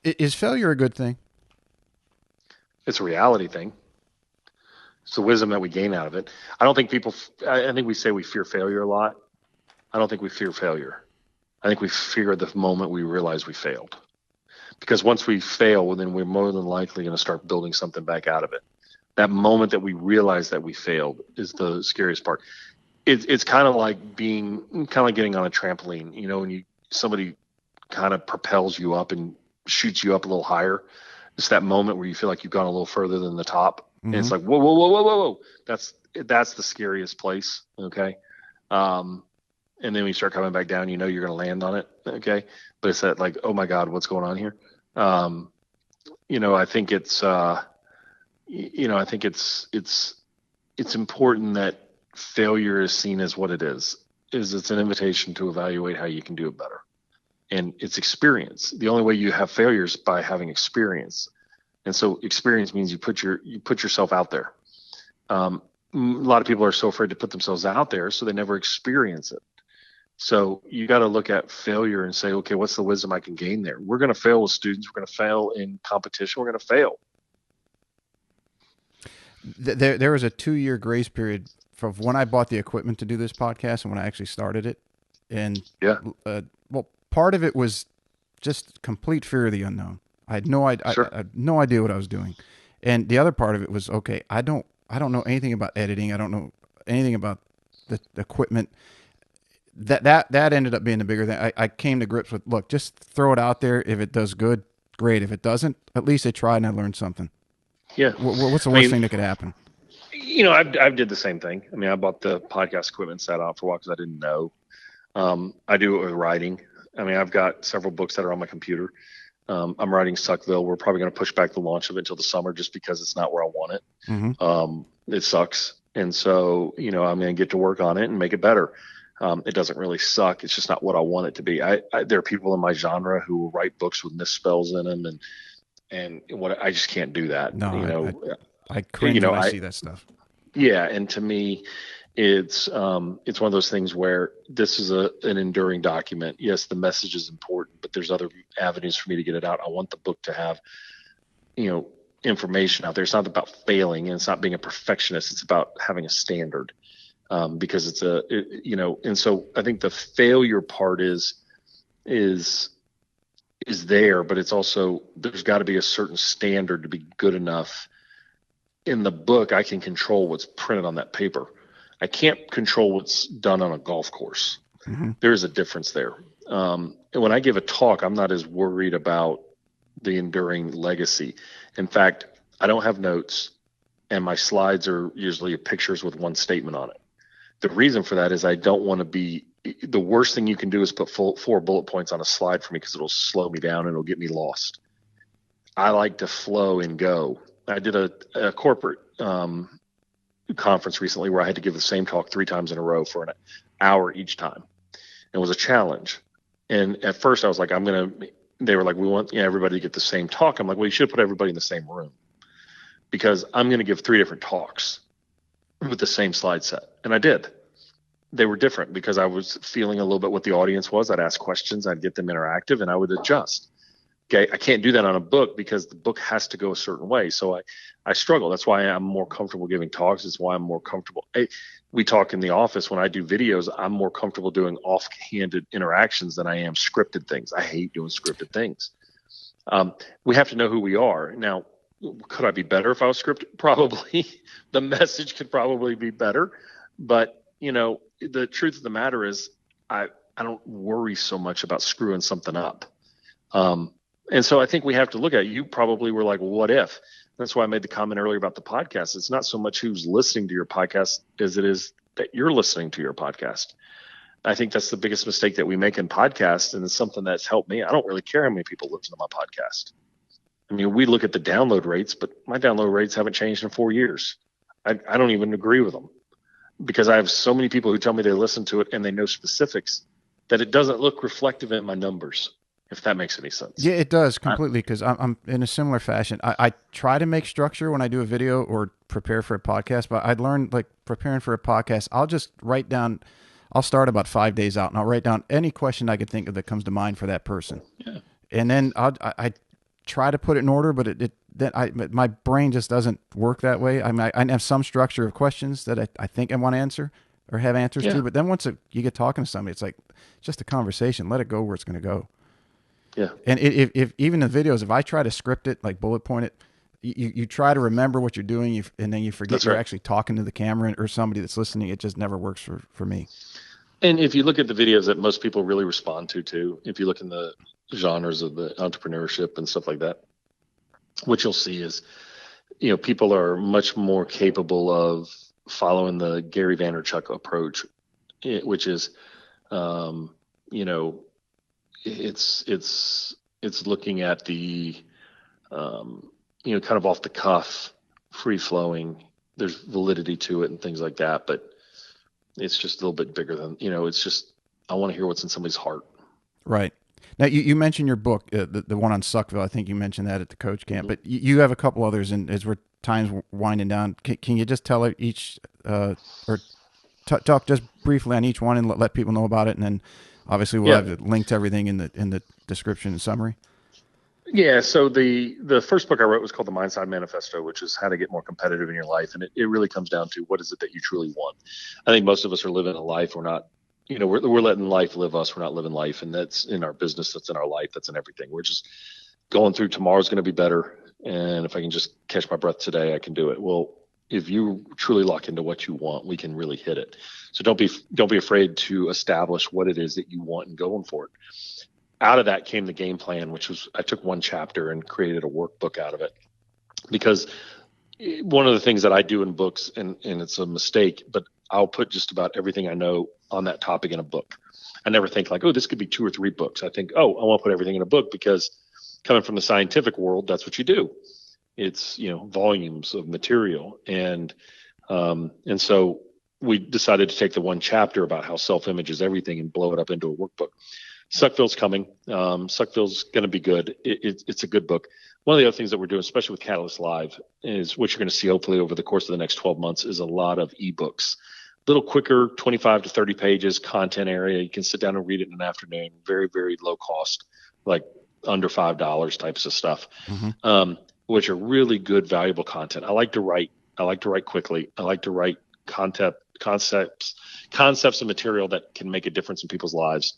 is failure a good thing? It's a reality thing. It's the wisdom that we gain out of it. I think we say we fear failure a lot. I don't think we fear failure. I think we fear the moment we realize we failed. Because once we fail, well, then we're more than likely going to start building something back out of it. That moment that we realize that we failed is the scariest part. It's kind of like getting on a trampoline, when somebody kind of propels you up and shoots you up a little higher. It's that moment where you feel like you've gone a little further than the top. Mm-hmm. And it's like, whoa. That's the scariest place. Okay. And then when you start coming back down, you're going to land on it. Okay. But it's that like, oh my God, what's going on here? I think it's important that failure is seen as what it is it's an invitation to evaluate how you can do it better. And it's experience. The only way you have failure is by having experience. And so experience means you put yourself out there. A lot of people are so afraid to put themselves out there, so they never experience it. So you got to look at failure and say, okay, what's the wisdom I can gain there? We're going to fail with students. We're going to fail in competition. We're going to fail. There was a 2-year grace period from when I bought the equipment to do this podcast and when I actually started it. And well, part of it was just complete fear of the unknown. I had no idea. Sure. I had no idea what I was doing. And the other part of it was, okay, I don't know anything about editing. I don't know anything about the equipment. That ended up being the bigger thing. I came to grips with, look, just throw it out there. If it does good, great. If it doesn't, at least I tried and I learned something. Yeah. What's the worst thing that could happen? I did the same thing. I mean, I bought the podcast equipment, sat out for a while because I didn't know. I do it with writing. I mean, I've got several books that are on my computer. I'm writing Suckville. We're probably going to push back the launch of it until the summer just because it's not where I want it. Mm-hmm. It sucks. And so, I'm going to get to work on it and make it better. It doesn't really suck. It's just not what I want it to be. There are people in my genre who will write books with misspells in them, and what I just can't do that. No, I cringe when I see that stuff. Yeah, and to me, it's one of those things where this is an enduring document. Yes, the message is important, but there's other avenues for me to get it out. I want the book to have, information out there. It's not about failing, and it's not being a perfectionist. It's about having a standard, because and so I think the failure part is there, but it's also, there's got to be a certain standard to be good enough. In the book, I can control what's printed on that paper. I can't control what's done on a golf course. Mm-hmm. There's a difference there. And when I give a talk, I'm not as worried about the enduring legacy. In fact, I don't have notes, and my slides are usually pictures with one statement on it. The reason for that is I don't want to be – the worst thing you can do is put 4 bullet points on a slide for me because it'll slow me down and it'll get me lost. I like to flow and go. I did a corporate conference recently where I had to give the same talk 3 times in a row for an hour each time. It was a challenge. And at first I was like, they were like, we want everybody to get the same talk. I'm like, well, you should put everybody in the same room because I'm going to give 3 different talks with the same slide set. And I did. They were different because I was feeling a little bit what the audience was. I'd ask questions, I'd get them interactive, and I would adjust. Okay, I can't do that on a book because the book has to go a certain way. So I struggle. That's why I'm more comfortable giving talks. It's why I'm more comfortable. We talk in the office when I do videos. I'm more comfortable doing offhanded interactions than I am scripted things. I hate doing scripted things. We have to know who we are. Now, could I be better if I was scripted? Probably. The message could probably be better. But, the truth of the matter is I don't worry so much about screwing something up. And so I think we have to look at it. You probably were like, well, what if? That's why I made the comment earlier about the podcast. It's not so much who's listening to your podcast as it is that you're listening to your podcast. I think that's the biggest mistake that we make in podcasts, and it's something that's helped me. I don't really care how many people listen to my podcast. I mean, we look at the download rates, but my download rates haven't changed in 4 years. I don't even agree with them because I have so many people who tell me they listen to it and they know specifics that it doesn't look reflective in my numbers. If that makes any sense. Yeah, it does completely because I'm in a similar fashion. I try to make structure when I do a video or prepare for a podcast, but I'd learned like preparing for a podcast, I'll just write down, I'll start about 5 days out and I'll write down any question I could think of that comes to mind for that person. Yeah. And then I try to put it in order, but my brain just doesn't work that way. I mean, I have some structure of questions that I think I want to answer or have answers to, but then once you get talking to somebody, it's like just a conversation. Let it go where it's going to go. Yeah. And if even the videos, if I try to script it, like bullet point it, you try to remember what you're doing, and then you forget that's you're right. actually talking to the camera or somebody that's listening. It just never works for me. And if you look at the videos that most people really respond to too, if you look in the genres of the entrepreneurship and stuff like that, what you'll see is, people are much more capable of following the Gary Vaynerchuk approach, which is, it's looking at the, kind of off the cuff, free flowing. There's validity to it and things like that, but it's just a little bit bigger than, it's just, I want to hear what's in somebody's heart. Right. Now, you mentioned your book, the one on Suckville. I think you mentioned that at the coach camp, Mm-hmm. but you have a couple others. And as we're time's winding down, can you just tell each or talk just briefly on each one and let people know about it? And then obviously we'll have a link to everything in the description and summary. Yeah. So the first book I wrote was called the Mindside Manifesto, which is how to get more competitive in your life. And it really comes down to what is it that you truly want. I think most of us are living a life we're not, we're letting life live us. We're not living life. And that's in our business. That's in our life. That's in everything. We're just going through tomorrow's going to be better. And if I can just catch my breath today, I can do it. Well, if you truly lock into what you want, we can really hit it. So don't be afraid to establish what it is that you want and going for it. Out of that came the game plan, which was I took one chapter and created a workbook out of it. Because one of the things that I do in books, and it's a mistake, but I'll put just about everything I know on that topic in a book. I never think like, oh, this could be 2 or 3 books. I think, oh, I want to put everything in a book because coming from the scientific world, that's what you do. It's, volumes of material. And so we decided to take the one chapter about how self-image is everything and blow it up into a workbook. Suckville's coming. Suckville's going to be good. It's a good book. One of the other things that we're doing, especially with Catalyst Live, is what you're going to see hopefully over the course of the next 12 months is a lot of ebooks. A little quicker, 25 to 30 pages, content area. You can sit down and read it in an afternoon. Very, very low cost, like under $5 types of stuff, which are really good, valuable content. I like to write quickly. I like to write concepts and material that can make a difference in people's lives.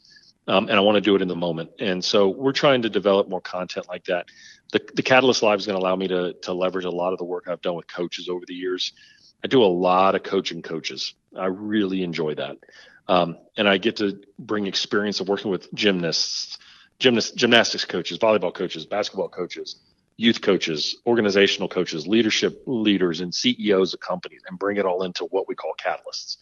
And I want to do it in the moment. And so we're trying to develop more content like that. The Catalyst Live is going to allow me to leverage a lot of the work I've done with coaches over the years. I do a lot of coaching coaches. I really enjoy that. And I get to bring experience of working with gymnastics coaches, volleyball coaches, basketball coaches, youth coaches, organizational coaches, leadership leaders, and CEOs of companies, and bring it all into what we call catalysts.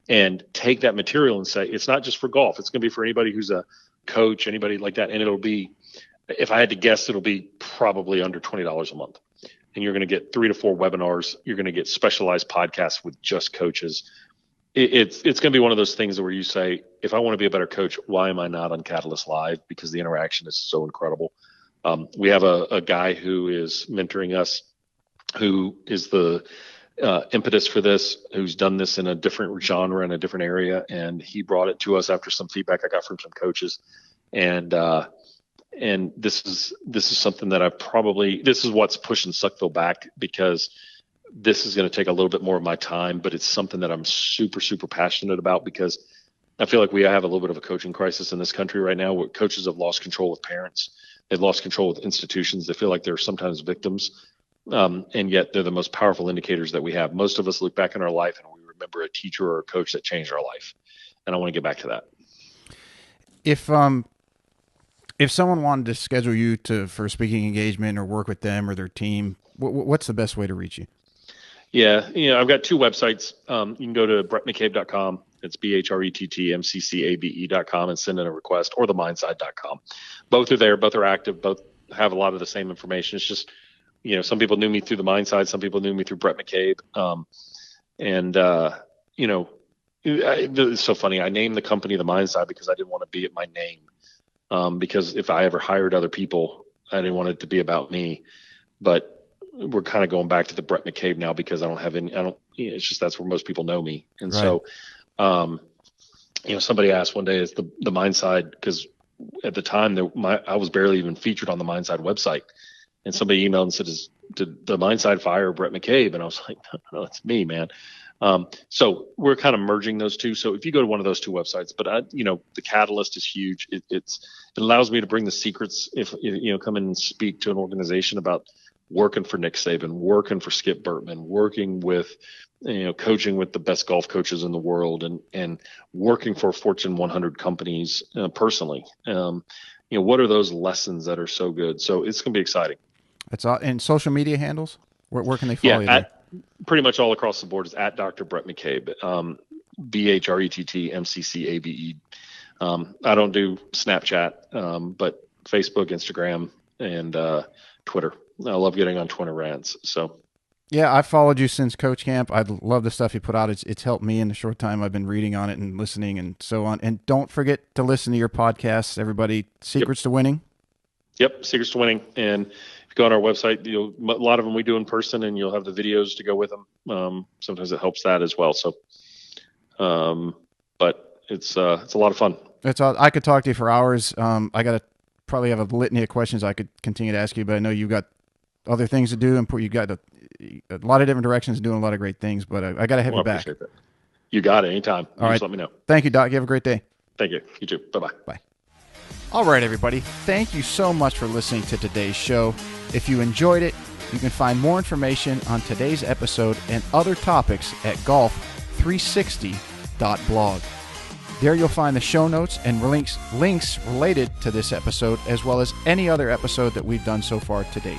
And take that material and say, it's not just for golf. It's going to be for anybody who's a coach, anybody like that. And it'll be, if I had to guess, it'll be probably under $20 a month. And you're going to get 3 to 4 webinars. You're going to get specialized podcasts with just coaches. It's going to be one of those things where you say, if I want to be a better coach, why am I not on Catalyst Live? Because the interaction is so incredible. We have a guy who is mentoring us, who is the impetus for this, who's done this in a different genre in a different area, and he brought it to us after some feedback I got from some coaches, and this is something that this is what's pushing Suckville back, because this is going to take a little bit more of my time, but it's something that I'm super, super passionate about, because I feel like we have a little bit of a coaching crisis in this country right now, where coaches have lost control with parents. They've lost control with institutions. They feel like they're sometimes victims, and yet they're the most powerful indicators that we have. Most of us look back in our life and we remember a teacher or a coach that changed our life, and I want to get back to that. If someone wanted to schedule you for a speaking engagement or work with them or their team, what's the best way to reach you? Yeah, I've got 2 websites. You can go to BhrettMcCabe.com. It's BhrettMcCabe.com and send in a request, or themindside.com. Both are there. Both are active. Both have a lot of the same information. It's just, some people knew me through the Mindside. Some people knew me through Bhrett McCabe. It's so funny. I named the company the Mindside because I didn't want to be at my name. Because if I ever hired other people, I didn't want it to be about me. But we're kind of going back to the Bhrett McCabe now, because it's just, that's where most people know me. And right. So, somebody asked one day, is the Mindside, because at the time I was barely even featured on the Mindside website, and somebody emailed and said, did the Mindside fire Bhrett McCabe? And I was like, no, it's me, man. So we're kind of merging those two. So if you go to one of those 2 websites, but the Catalyst is huge. It allows me to bring the secrets. If come in and speak to an organization about working for Nick Saban, working for Skip Bertman, working with, coaching with the best golf coaches in the world, and working for Fortune 100 companies personally. What are those lessons that are so good? So it's going to be exciting. That's all. And social media handles, where can they follow you? Pretty much all across the board is at Dr. Bhrett McCabe, BHRETT MCCABE. I don't do Snapchat, but Facebook, Instagram, and Twitter. I love getting on Twitter rants. So Yeah, I followed you since Coach Camp. I love the stuff you put out. It's helped me in the short time I've been reading on it and listening and so on. And don't forget to listen to your podcasts, everybody. Secrets to Winning. Yep, Secrets to Winning. And if you go on our website, a lot of them we do in person, and you'll have the videos to go with them. Sometimes it helps that as well. So, but it's a lot of fun. I could talk to you for hours. I probably have a litany of questions I could continue to ask you, but I know you've got other things to do, and you got a lot of different directions, doing a lot of great things. But I got to have you back. That. You got it anytime. All right. Just let me know. Thank you, Doc. You have a great day. Thank you. You too. Bye-bye. Bye. All right, everybody. Thank you so much for listening to today's show. If you enjoyed it, you can find more information on today's episode and other topics at golf360.blog. There you'll find the show notes and links related to this episode, as well as any other episode that we've done so far to date.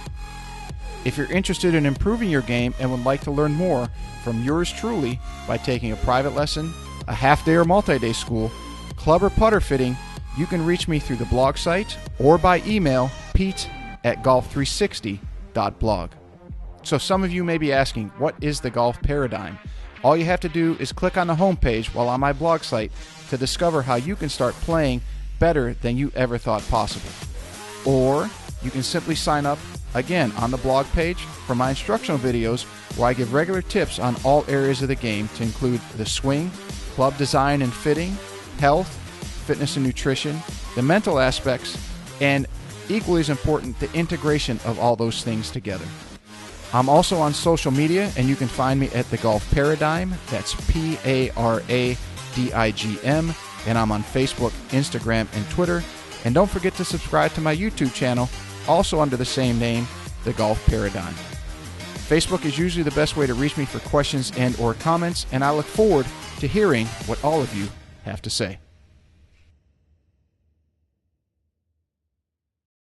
If you're interested in improving your game and would like to learn more from yours truly by taking a private lesson, a half-day or multi-day school, club or putter fitting, you can reach me through the blog site or by email, pete@golf360.blog. So some of you may be asking, what is the golf paradigm? All you have to do is click on the homepage while on my blog site to discover how you can start playing better than you ever thought possible. Or you can simply sign up, again, on the blog page for my instructional videos where I give regular tips on all areas of the game to include the swing, club design and fitting, health, fitness and nutrition, the mental aspects, and equally as important, the integration of all those things together. I'm also on social media, and you can find me at The Golf Paradigm. That's PARADIGM. And I'm on Facebook, Instagram, and Twitter. And don't forget to subscribe to my YouTube channel, also under the same name, The Golf Paradigm. Facebook is usually the best way to reach me for questions and or comments, and I look forward to hearing what all of you have to say.